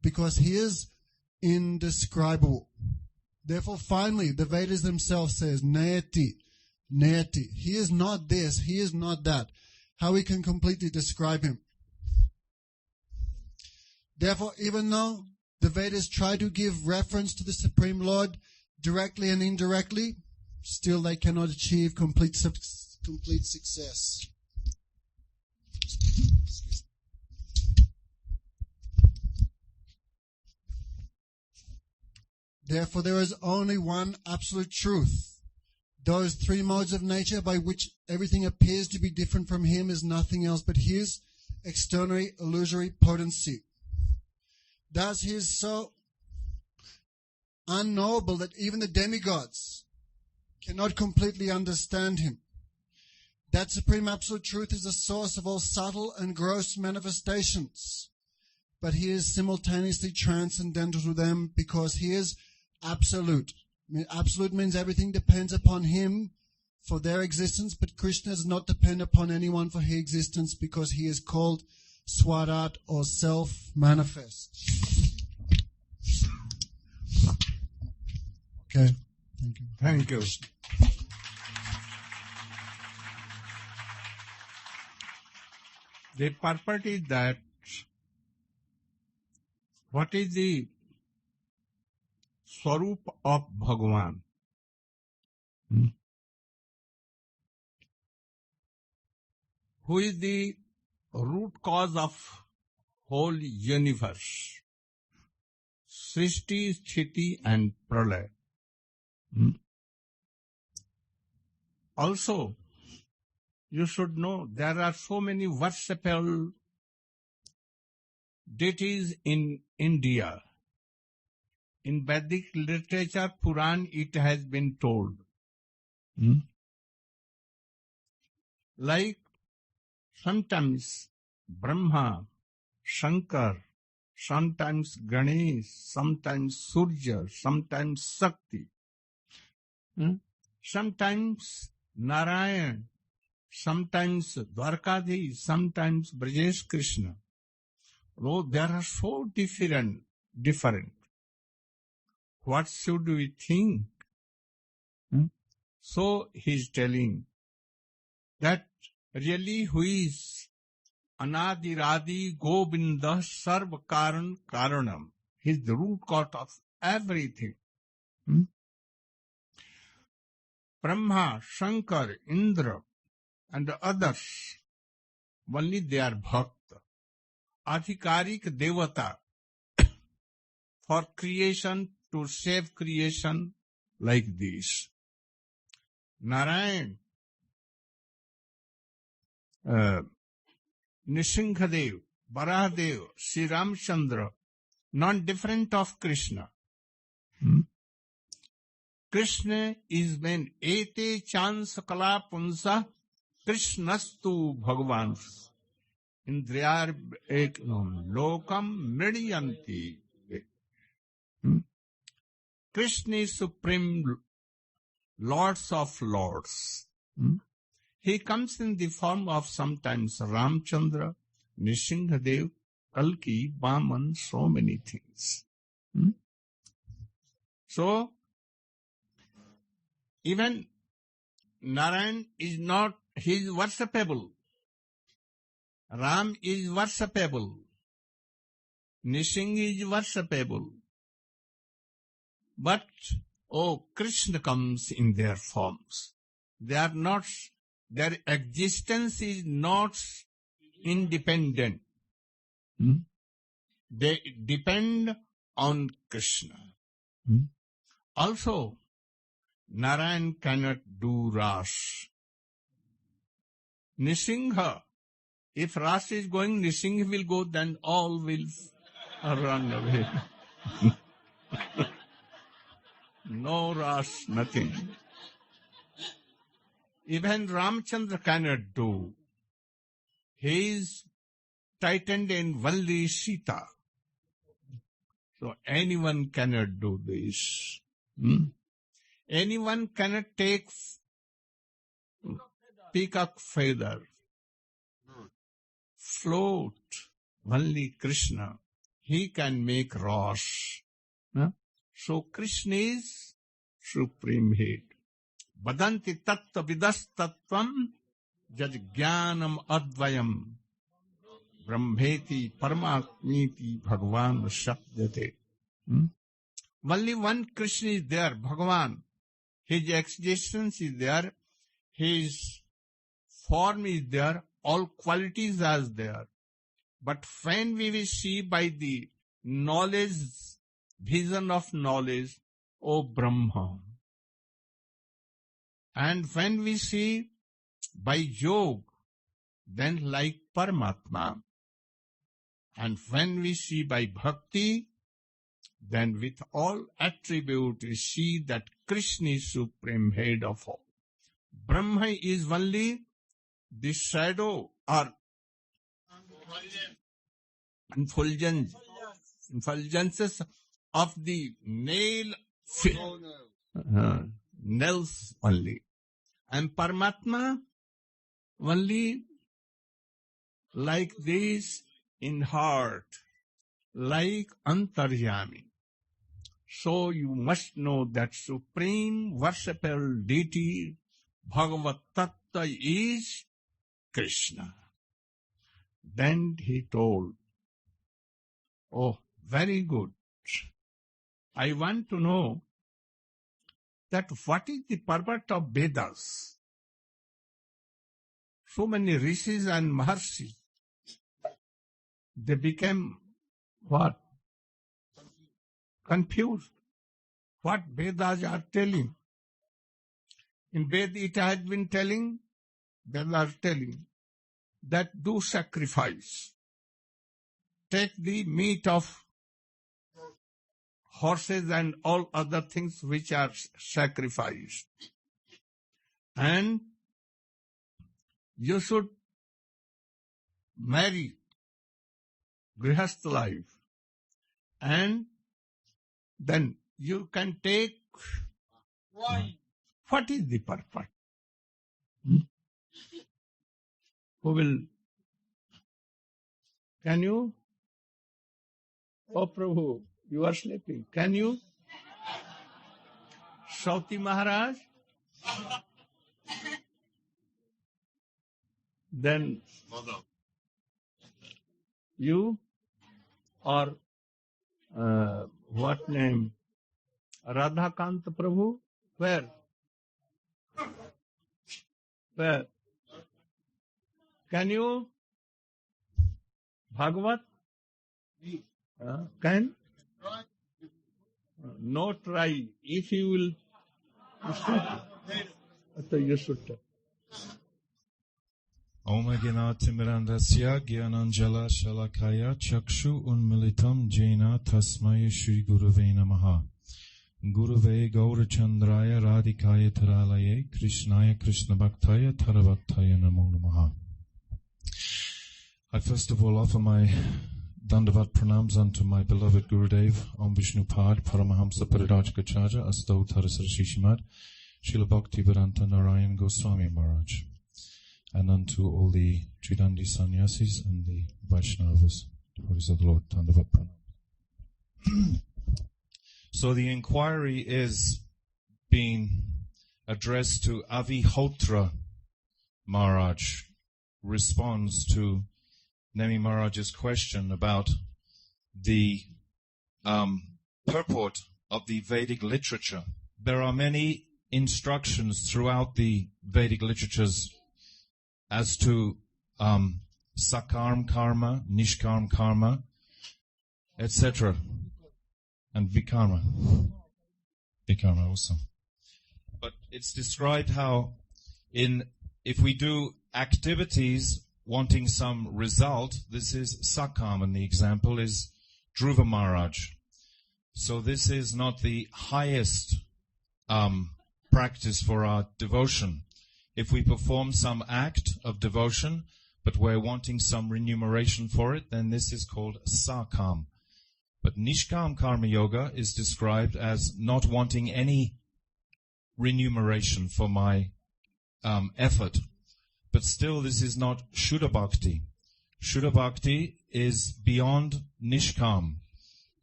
because he is indescribable. Therefore, finally, the Vedas themselves says, Nayati, Nayati. He is not this, he is not that. How we can completely describe him. Therefore, even though the Vedas try to give reference to the Supreme Lord directly and indirectly, still they cannot achieve complete success. Therefore, there is only one absolute truth. Those three modes of nature by which everything appears to be different from him is nothing else but his external illusory potency. Thus, he is so unknowable that even the demigods cannot completely understand him. That supreme absolute truth is the source of all subtle and gross manifestations. But he is simultaneously transcendental to them because he is absolute. Absolute means everything depends upon him for their existence, but Krishna does not depend upon anyone for his existence because he is called Swarat or self-manifest. Okay, thank you. Thank you. The purport is that what is the Swarup of Bhagavan? Who is the root cause of whole universe? Srishti, Sthiti and Pralaya. Also, you should know there are so many worshipable deities in India. In Vedic literature, Puran, it has been told. Like sometimes Brahma, Shankar, sometimes Ganesh, sometimes Surya, sometimes Shakti, sometimes Narayan, sometimes Dwarkadhi, sometimes Brajesh Krishna. Oh, they are so different. What should we think? So he is telling that really who is Anadiradi Govinda Sarva Karan Karanam. He is the root cause of everything. Brahma, Shankar, Indra, and the others, only they are bhakta. Adhikarik devata for creation, to save creation like this. Narayan, Nishingadev, Barahadev, Sri Ramchandra, non-different of Krishna. Krishna is when ete chans kala punsa Krishnastu Bhagavan. Indriyar eknam lokam mridyanti. Krishna is supreme lords of lords. He comes in the form of sometimes Ramchandra, Nishingadev, Kalki, Vaman, so many things. So, even Narayan is not, he is worshipable. Ram is worshipable. Nising is worshipable. But, Krishna comes in their forms. They are not, their existence is not independent. They depend on Krishna. Also, Narayan cannot do Ras. Nisingha, if Ras is going, Nisingha will go, then all will run away. No Ras, nothing. Even Ramchandra cannot do. He is tightened in Valli Sita. So anyone cannot do this. Anyone cannot take peacock feather, float, only Krishna. He can make Ras. So Krishna is supreme head. Badanti tattva vidas tattvam jajjnanam advayam brahmeti paramatmiti bhagavan shabdate. Only one Krishna is there, Bhagavan. His existence is there, his form is there, all qualities are there. But when we will see by the knowledge, vision of knowledge, O Brahma. And when we see by yoga, then like Paramatma. And when we see by bhakti, then with all attribute we see that Krishna is supreme head of all. Brahma is only the shadow or effulgences of the nails only. And Paramatma only like this in heart, like Antaryami. So you must know that supreme worshipable deity, Bhagavat Tattva, is Krishna. Then he told, oh, very good. I want to know that what is the purpose of Vedas? So many rishis and maharshis, they became what? Confused. What Vedas are telling. In Veda it has been telling, Vedas are telling that do sacrifice. Take the meat of horses and all other things which are sacrificed. And you should marry, grihastha life. And then you can take. Why? What is the purpose? Who will? Can you? Oh Prabhu, you are sleeping. Can you? Shauti Maharaj? Then You or what name? Radhakant Prabhu? Where? Where? Can you? Bhagavat? Can? No try. If you will, you should tell. Om Gyanatimirandasya Gyananjala Shalakaya Chakshu Unmilitam Jena Tasmaya Shri Gurave Namaha. Gurave Gaurachandraya Radhikaya Taralaye Krishnaya Krishna Bhaktaya Tarabhaktaya Namo Namaha. I first of all offer my Dandavat pranams unto my beloved Gurudev, Om Vishnupad, Paramahamsa Parirajgacharya, Asto Tarasara Shishimad, Srila Bhakti Vedanta Narayan Goswami Maharaj, and unto all the Tridandi Sannyasis and the Vaishnavas, devotees of the Lord, Dandavat pranam. So the inquiry is being addressed to Avihotra Maharaj, responds to Nemi Maharaj's question about the purport of the Vedic literature. There are many instructions throughout the Vedic literatures as to sakarm karma, nishkarm karma, etc. And vikarma. Vikarma also. But it's described how if we do activities wanting some result, this is sakam, and the example is Dhruva Maharaj. So this is not the highest practice for our devotion. If we perform some act of devotion, but we're wanting some remuneration for it, then this is called sakam. But nishkam karma yoga is described as not wanting any remuneration for my effort. But still, this is not Shuddha Bhakti. Shuddha Bhakti is beyond Nishkam.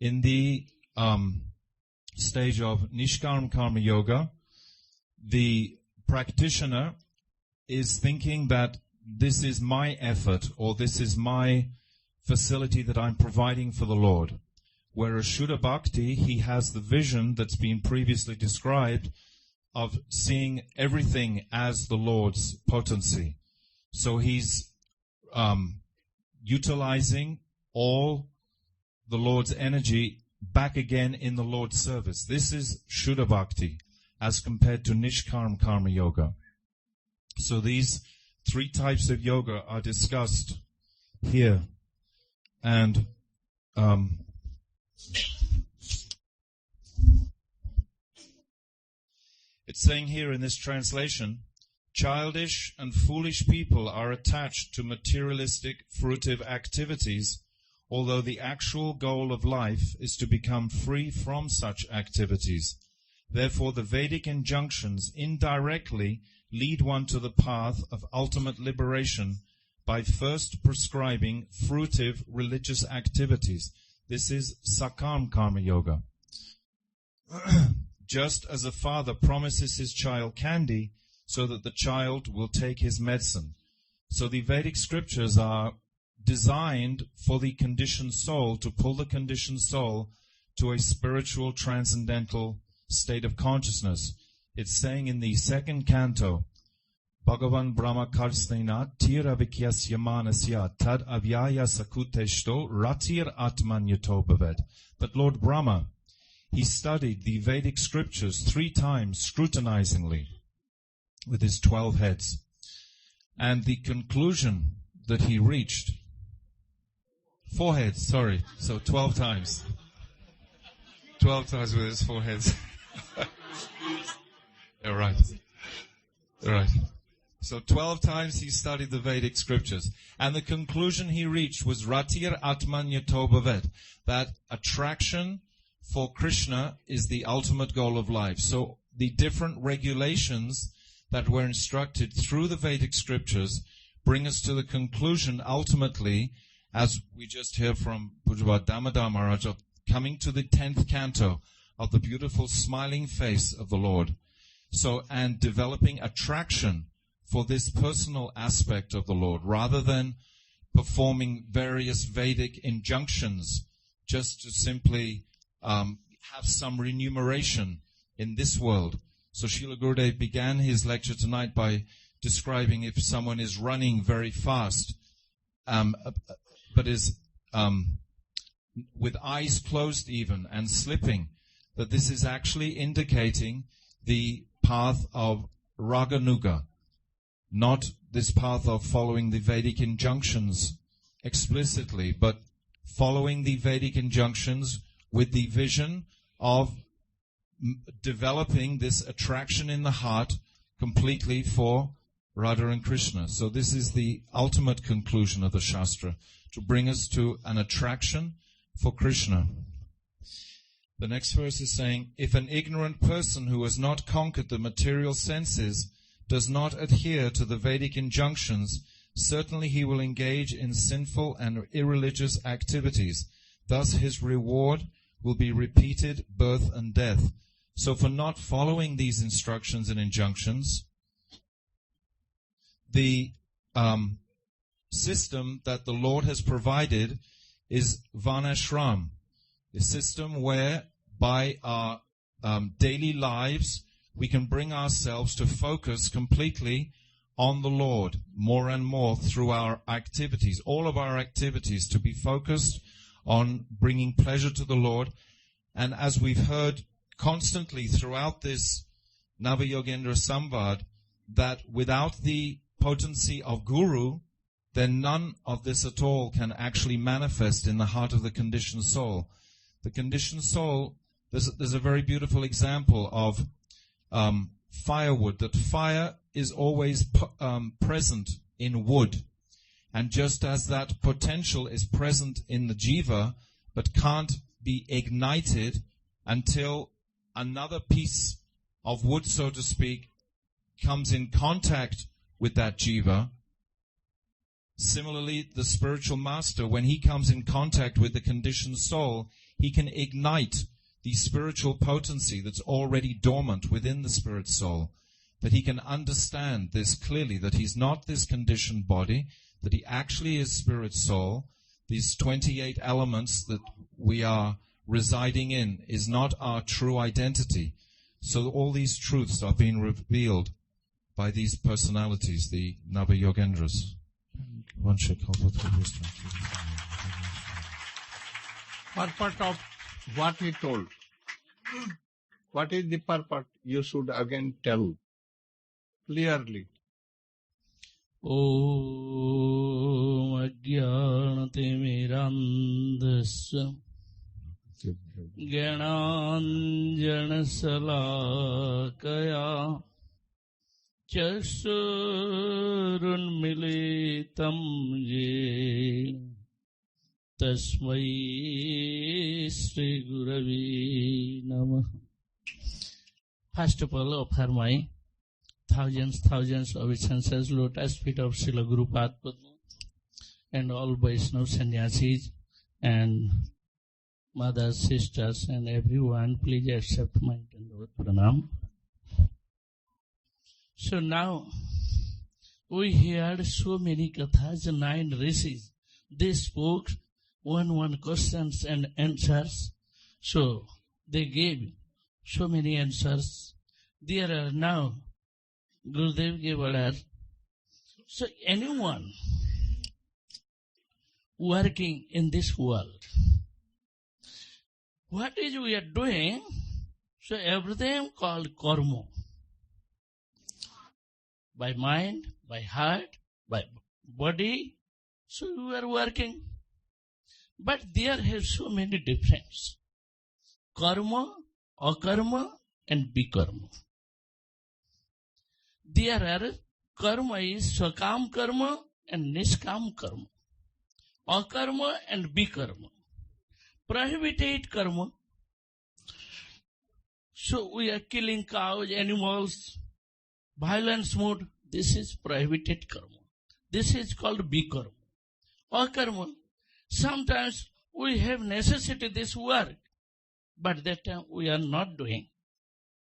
In the stage of Nishkam Karma Yoga, the practitioner is thinking that this is my effort or this is my facility that I'm providing for the Lord. Whereas Shuddha Bhakti, he has the vision that's been previously described of seeing everything as the Lord's potency. So he's utilizing all the Lord's energy back again in the Lord's service. This is Shuddha Bhakti as compared to Nishkarm Karma Yoga. So these three types of yoga are discussed here. And it's saying here in this translation, childish and foolish people are attached to materialistic, fruitive activities, although the actual goal of life is to become free from such activities. Therefore, the Vedic injunctions indirectly lead one to the path of ultimate liberation by first prescribing fruitive religious activities. This is Sakam Karma Yoga. Just as a father promises his child candy, so that the child will take his medicine. So the Vedic scriptures are designed for the conditioned soul, to pull the conditioned soul to a spiritual transcendental state of consciousness. It's saying in the second canto, Bhagavan Brahma Karsnena Tira Vikyasya Manasya Tad Avyaya Sakuteshto Ratir Atmanyato Bhavet. But Lord Brahma, he studied the Vedic scriptures 3 times scrutinizingly with his 12 heads. And the conclusion that he reached, 4 heads, sorry, so 12 times. 12 times with his 4 heads. Yeah, right. Right. So 12 times he studied the Vedic scriptures. And the conclusion he reached was Ratir Atman Yato Bhavet, that attraction for Krishna is the ultimate goal of life. So the different regulations that were instructed through the Vedic scriptures bring us to the conclusion ultimately, as we just hear from Pujabhat Damodar Maharaj, of coming to the 10th canto of the beautiful smiling face of the Lord. So, and developing attraction for this personal aspect of the Lord, rather than performing various Vedic injunctions just to simply have some remuneration in this world. So Srila Gurudev began his lecture tonight by describing if someone is running very fast, but is with eyes closed even and slipping, that this is actually indicating the path of Raganuga, not this path of following the Vedic injunctions explicitly, but following the Vedic injunctions with the vision of developing this attraction in the heart completely for Radha and Krishna. So this is the ultimate conclusion of the Shastra, to bring us to an attraction for Krishna. The next verse is saying, if an ignorant person who has not conquered the material senses does not adhere to the Vedic injunctions, certainly he will engage in sinful and irreligious activities. Thus his reward will be repeated birth and death. So for not following these instructions and injunctions, the system that the Lord has provided is Varnashram, the system where by our daily lives we can bring ourselves to focus completely on the Lord more and more through our activities, all of our activities, to be focused on bringing pleasure to the Lord. And as we've heard constantly throughout this Nava-Yogendra Samvad, that without the potency of Guru, then none of this at all can actually manifest in the heart of the conditioned soul. The conditioned soul, there's a very beautiful example of firewood, that fire is always present in wood. And just as that potential is present in the jiva, but can't be ignited until another piece of wood, so to speak, comes in contact with that jiva. Similarly, the spiritual master, when he comes in contact with the conditioned soul, he can ignite the spiritual potency that's already dormant within the spirit soul, that he can understand this clearly, that he's not this conditioned body, that he actually is spirit soul. These 28 elements that we are residing in is not our true identity. So all these truths are being revealed by these personalities, the Nava-Yogendras. Purport of what he told. What is the purport? You should again tell clearly. Om Ajnanatimirandhasya Gyananjanasalakaya Chasurunmilitam ye Tasmai Sri Guravi Namah. First of all, offer my thousands of obeisances, lotus feet of Srila Guru Padma and all Vaishnava sannyasis and mothers, sisters and everyone, please accept my Dandavad Pranam. So now, we heard so many kathas, 9 rishis. They spoke one questions and answers. So, they gave so many answers. There are now, Gurudev gave order. So, anyone working in this world, what is we are doing? So, everything called karma. By mind, by heart, by body, so we are working. But there have so many differences. Karma, akarma and bikarma. There are karma is swakam karma and niskam karma. Akarma and bikarma. Prohibited karma. So we are killing cows, animals, violence mode. This is prohibited karma. This is called bikarma. Akarma. Sometimes we have necessity this work, but that time we are not doing.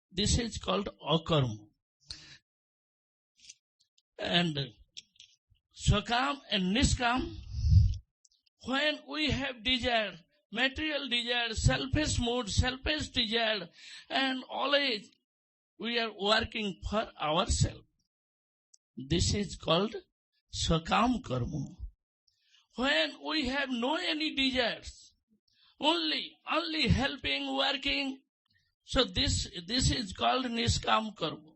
This is called akarma. And swakam and niskam, when we have desire, material desire, selfish mood, selfish desire, and always we are working for ourselves. This is called sakam karma. When we have no any desires, only helping, working, so this is called niskam karma.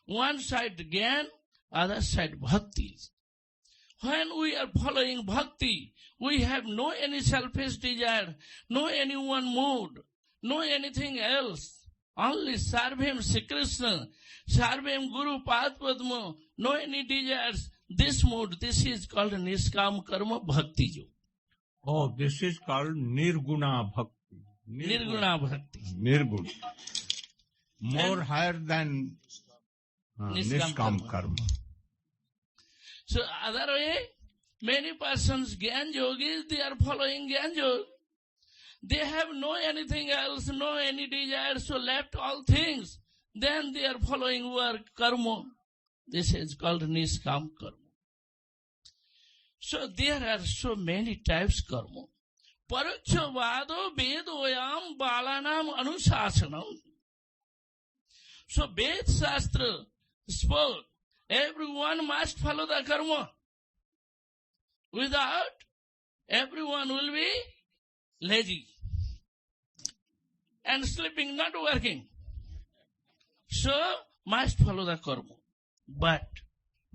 One side jnana, other side bhakti. When we are following bhakti, we have no any selfish desire, no any one mood, no anything else. Only serve him Sri Krishna, serve him Guru Padma, no any desires. This mood, this is called niskam karma bhakti yoga. Oh, this is called Nirguna Bhakti. Nirguna bhakti. Nirguna. More And higher than Niskam Karma. So other way, many persons, Gyan yogis, they are following Gyan yoga. They have no anything else, no any desire, so left all things. Then they are following work, karma. This is called niskam karma. So there are so many types karma. Paraksha vado vedoyam balanam anusasanam. So Ved Shastra spoke, everyone must follow the karma. Without, everyone will be lazy and sleeping, not working. So must follow the karma. But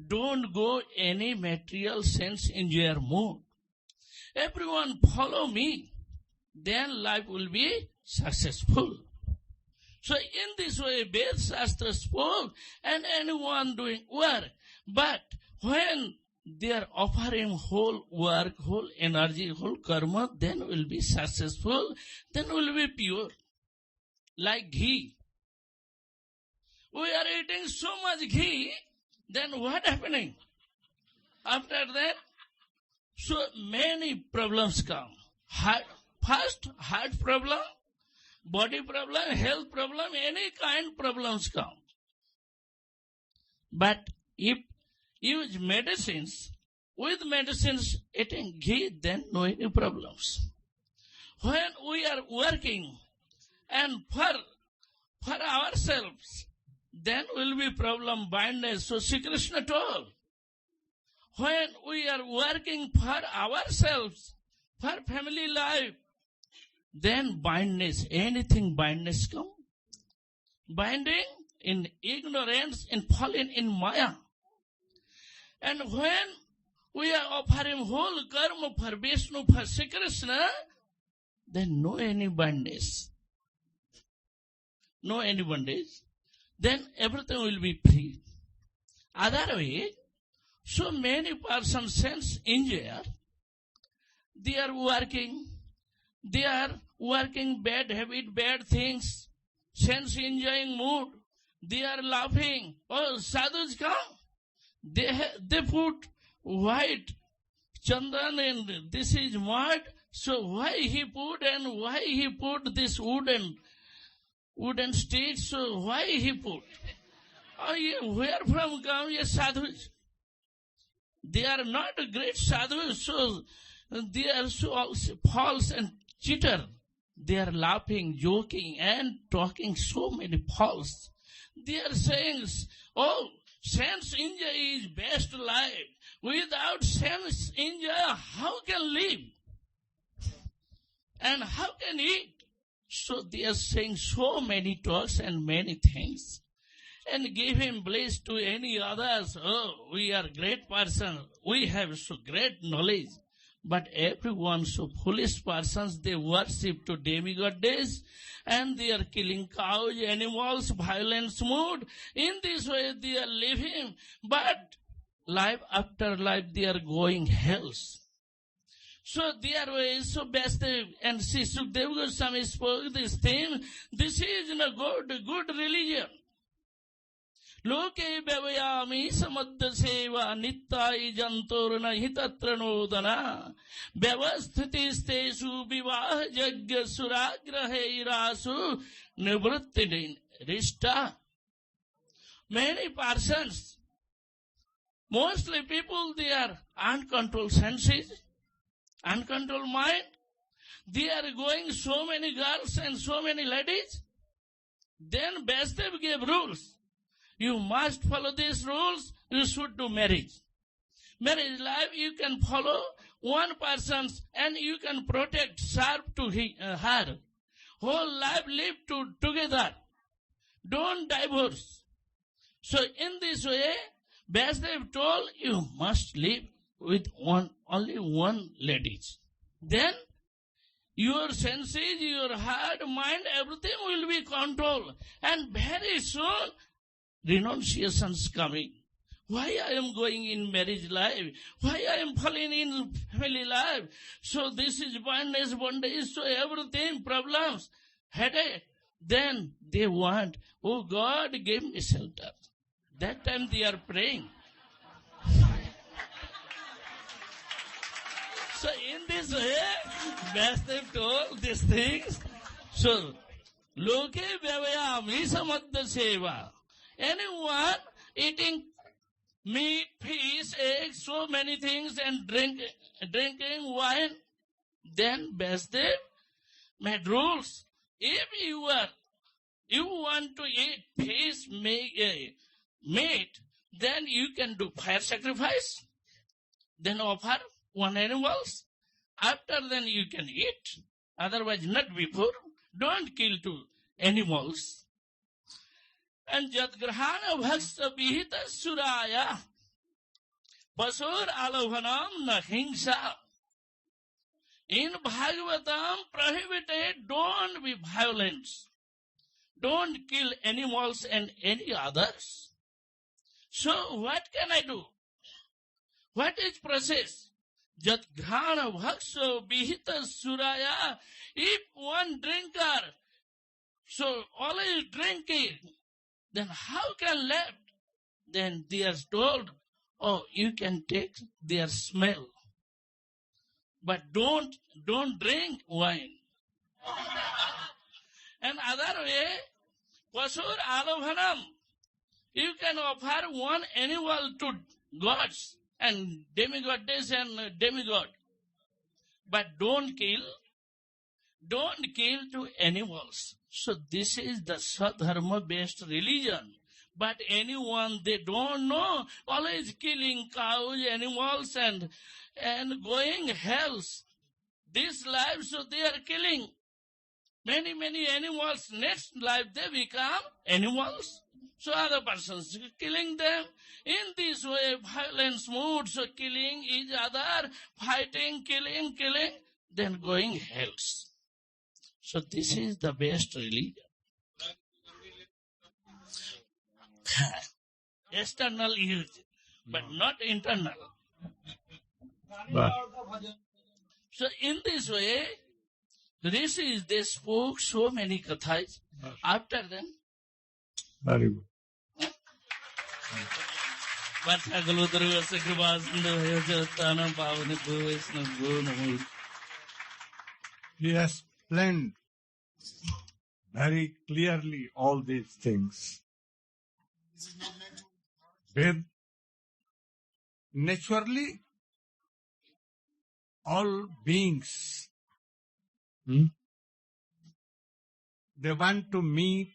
don't go any material sense enjoyer mode. Everyone follow me, then life will be successful. So in this way, Ved Shastra spoke and anyone doing work. But when they are offering whole work, whole energy, whole karma, then will be successful, then will be pure. Like ghee. We are eating so much ghee, then what happening? After that, so many problems come. First, heart problem, body problem, health problem, any kind problems come. But if use medicines, with medicines eating ghee, then no any problems. When we are working and for ourselves, then will be problem blindness. So Sri Krishna told, when we are working for ourselves, for family life, then blindness, anything blindness come. Binding in ignorance and falling in Maya. And when we are offering whole karma for Vishnu, for Sri Krishna, then no any bondage. No any bondage. Then everything will be free. Other way, so many persons sense enjoyer, they are working bad habit, bad things, sense enjoying mood, they are laughing. Oh, sadhus come. They put white chandan and this is mud. So why he put this wooden stick? So why he put? Oh, yeah, where from come ye sadhus? They are not great sadhus, so they are so false and cheater. They are laughing, joking, and talking so many false. They are saying, oh, sense enjoy is best life. Without sense enjoy, how can live? And how can eat? So they are saying so many talks and many things. And give him bliss to any others. Oh, we are great person. We have so great knowledge. But everyone so foolish persons, they worship to demigoddess and they are killing cows, animals, violence mood. In this way they are living. But life after life they are going hells. So their way is so best. And Sri Sukadeva Goswami spoke this thing. This is good religion. Loke bevayami samadha seva nittai jantorna hitatra nodana bevasthiti stesu vivah jagya suragrahe irasu nivritti rishta. Many persons, mostly people, they are uncontrolled senses uncontrolled mind. They are going so many girls and so many ladies. Then Vasudev gave rules. You must follow these rules. You should do marriage. Marriage life, you can follow one person's and you can protect, serve to her. Whole life live together. Don't divorce. So in this way, Vasudev told you must live with only one lady. Then your senses, your heart, mind, everything will be controlled. And very soon, renunciations coming. Why I am going in marriage life? Why I am falling in family life? So this is bondage, so everything, problems, headache. Then they want, oh God, give me shelter. That time they are praying. So in this way, Vasudev told these things. So, loke vyavayami samadha seva. Anyone eating meat, fish, eggs, so many things and drinking wine, then Vasudev made rules. If you want to eat fish, meat, then you can do fire sacrifice. Then offer one animals. After then you can eat. Otherwise not before. Don't kill two animals. And Jatgrahana Bhakta Vihita Suraya Pasur Alavhanam Nahingsa. In Bhagavatam prohibited, don't be violent. Don't kill animals and any others. So what can I do? What is process? Jat grana bhakso bihita suraya. If one drinker, so always drinking, then how can left? Then they are told, oh, you can take their smell. But don't drink wine. And other way, pasur alavhanam. You can offer one animal to gods and demigoddess and demigod. But don't kill to animals. So this is the Sadharma based religion. But anyone, they don't know, always killing cows, animals and going hells. This life, so they are killing many animals. Next life they become animals. So other persons killing them. In this way, violence mood, so killing each other, fighting, killing, then going hells. So this is the best religion. External use, but not internal. So in this way, rishis, they spoke so many kathas. After them, very good. He explained very clearly all these things. With naturally, all beings, they want to meet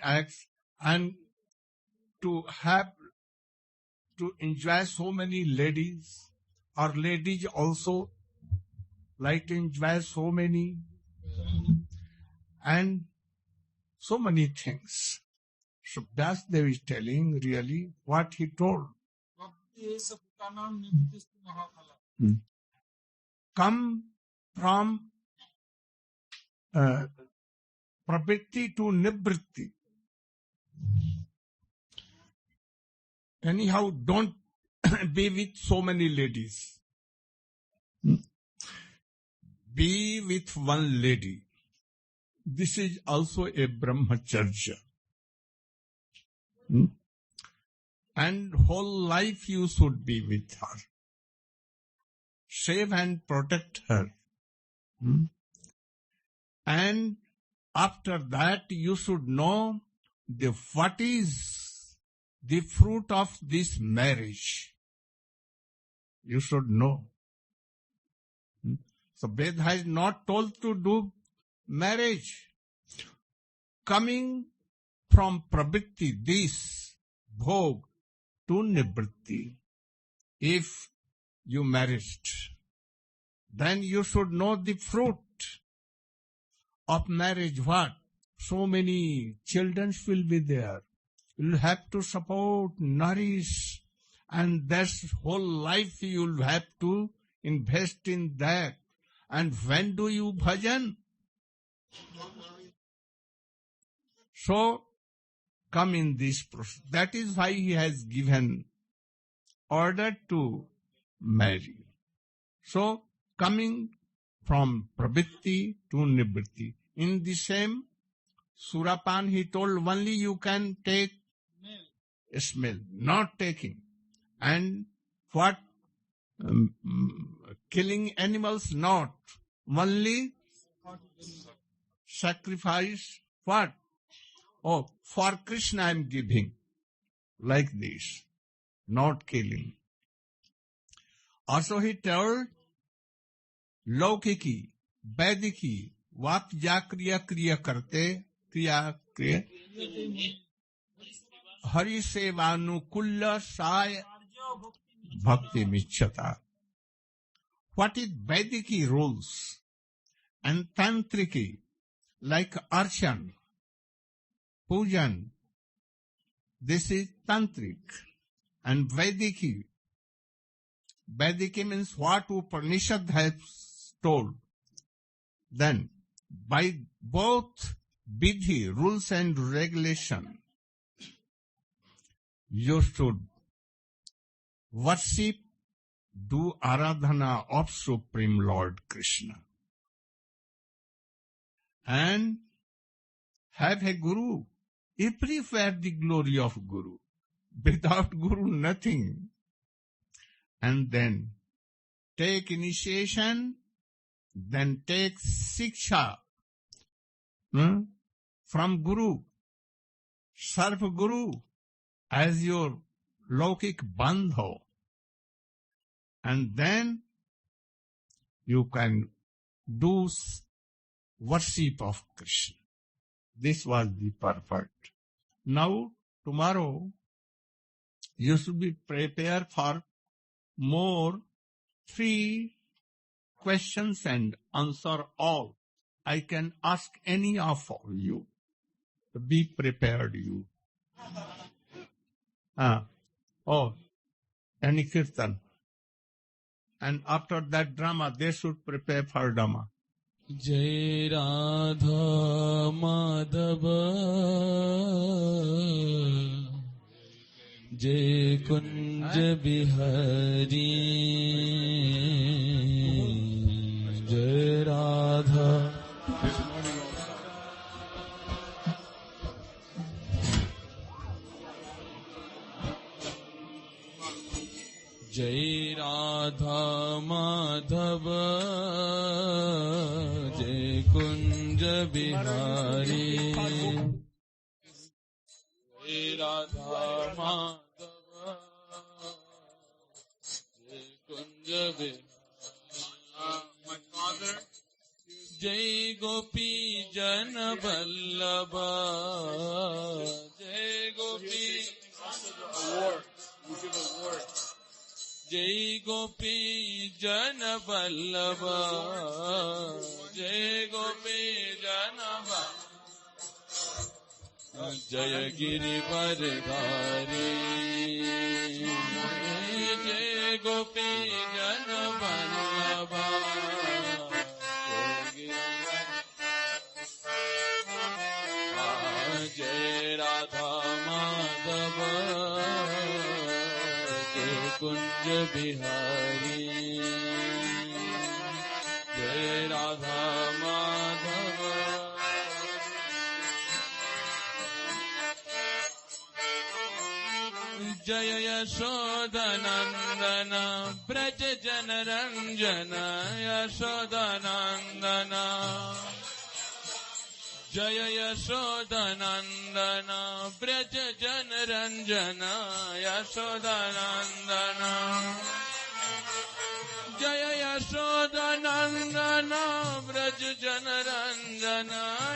acts and to enjoy so many ladies, or ladies also like to enjoy so many, and so many things. So Vasudev is telling really what he told. Come from pravritti to nivritti. Anyhow, don't be with so many ladies. Be with one lady. This is also a brahmacharya. And whole life you should be with her. Save and protect her. And after that you should know what is the fruit of this marriage. You should know. So Veda is not told to do marriage. Coming from pravritti, this bhog, to nivritti. If you married, then you should know the fruit of marriage. What? So many children will be there. You'll have to support, nourish, and that's whole life you'll have to invest in that. And when do you bhajan? So, come in this process. That is why he has given order to marry. So, coming from pravritti to nivritti. In the same Surapan, he told only you can take a smell, not taking. And what? Killing animals, not. Only sacrifice, what? Oh, for Krishna I am giving. Like this. Not killing. Also he told, Laukiki, Vediki, Vap ja kriya kriya karte, kriya kriya. Hari sevanukulla sai bhakti michhata. What is Vediki rules and Tantriki, like Arshan, Pujan, this is Tantric. And Vediki, Vediki means what Upanishad has told. Then, by both Vidhi, rules and regulation, you should worship, do Aradhana of Supreme Lord Krishna. And have a Guru. Everywhere the glory of Guru. Without Guru, nothing. And then take initiation, then take Siksha from Guru. Serve Guru as your Laukik Bandho. And then you can do worship of Krishna. This was the perfect. Now, tomorrow, you should be prepared for more 3 questions and answer all. I can ask any of you. Be prepared, you. Any kirtan. And after that drama, they should prepare for drama. Jai Radha Madhava Jai Kunja Bihari Jai Radha Jai Radha Madhava Jai Kunja Bihari Jai Radha Madhava Jai Kunja Bihari my father Jai Gopi Jana Vallabha Jai Gopi award we give award Jai Gopi Jana Vallabha Jai Gopi Jana Vallabha Jaya Giri Varadhari Jai Gopi Jana Vallabha Jai Radha Madhava Kunja Bihari Jai Radha Madhava Jaya Yashoda Nandana Braja Jana Ranjana Yashoda Nandana Jaya Yashoda Nandana Braja Jana Ranjana Yashoda Nandana Yashodanandan Braj जन रंजन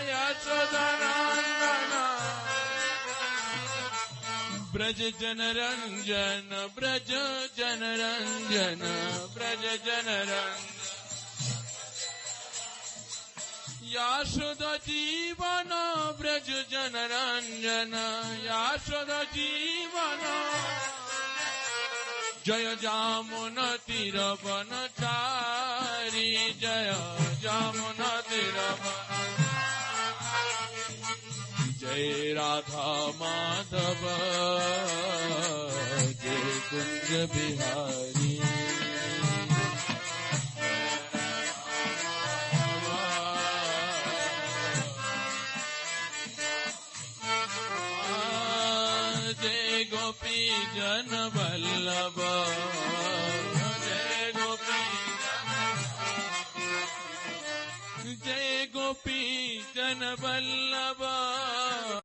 यशोदानंदन ब्रज जन रंजन ब्रज जन रंजन ब्रज जन रंजन यशोदा जीवन ब्रज जन रंजन यशोदा जीवन जय जामुना तीर बनचारी जय जामुना तीर जय राधा माधव जय कुंज बिहारी जय गोपी जन वल्लभ जय गोपी जन वल्लभ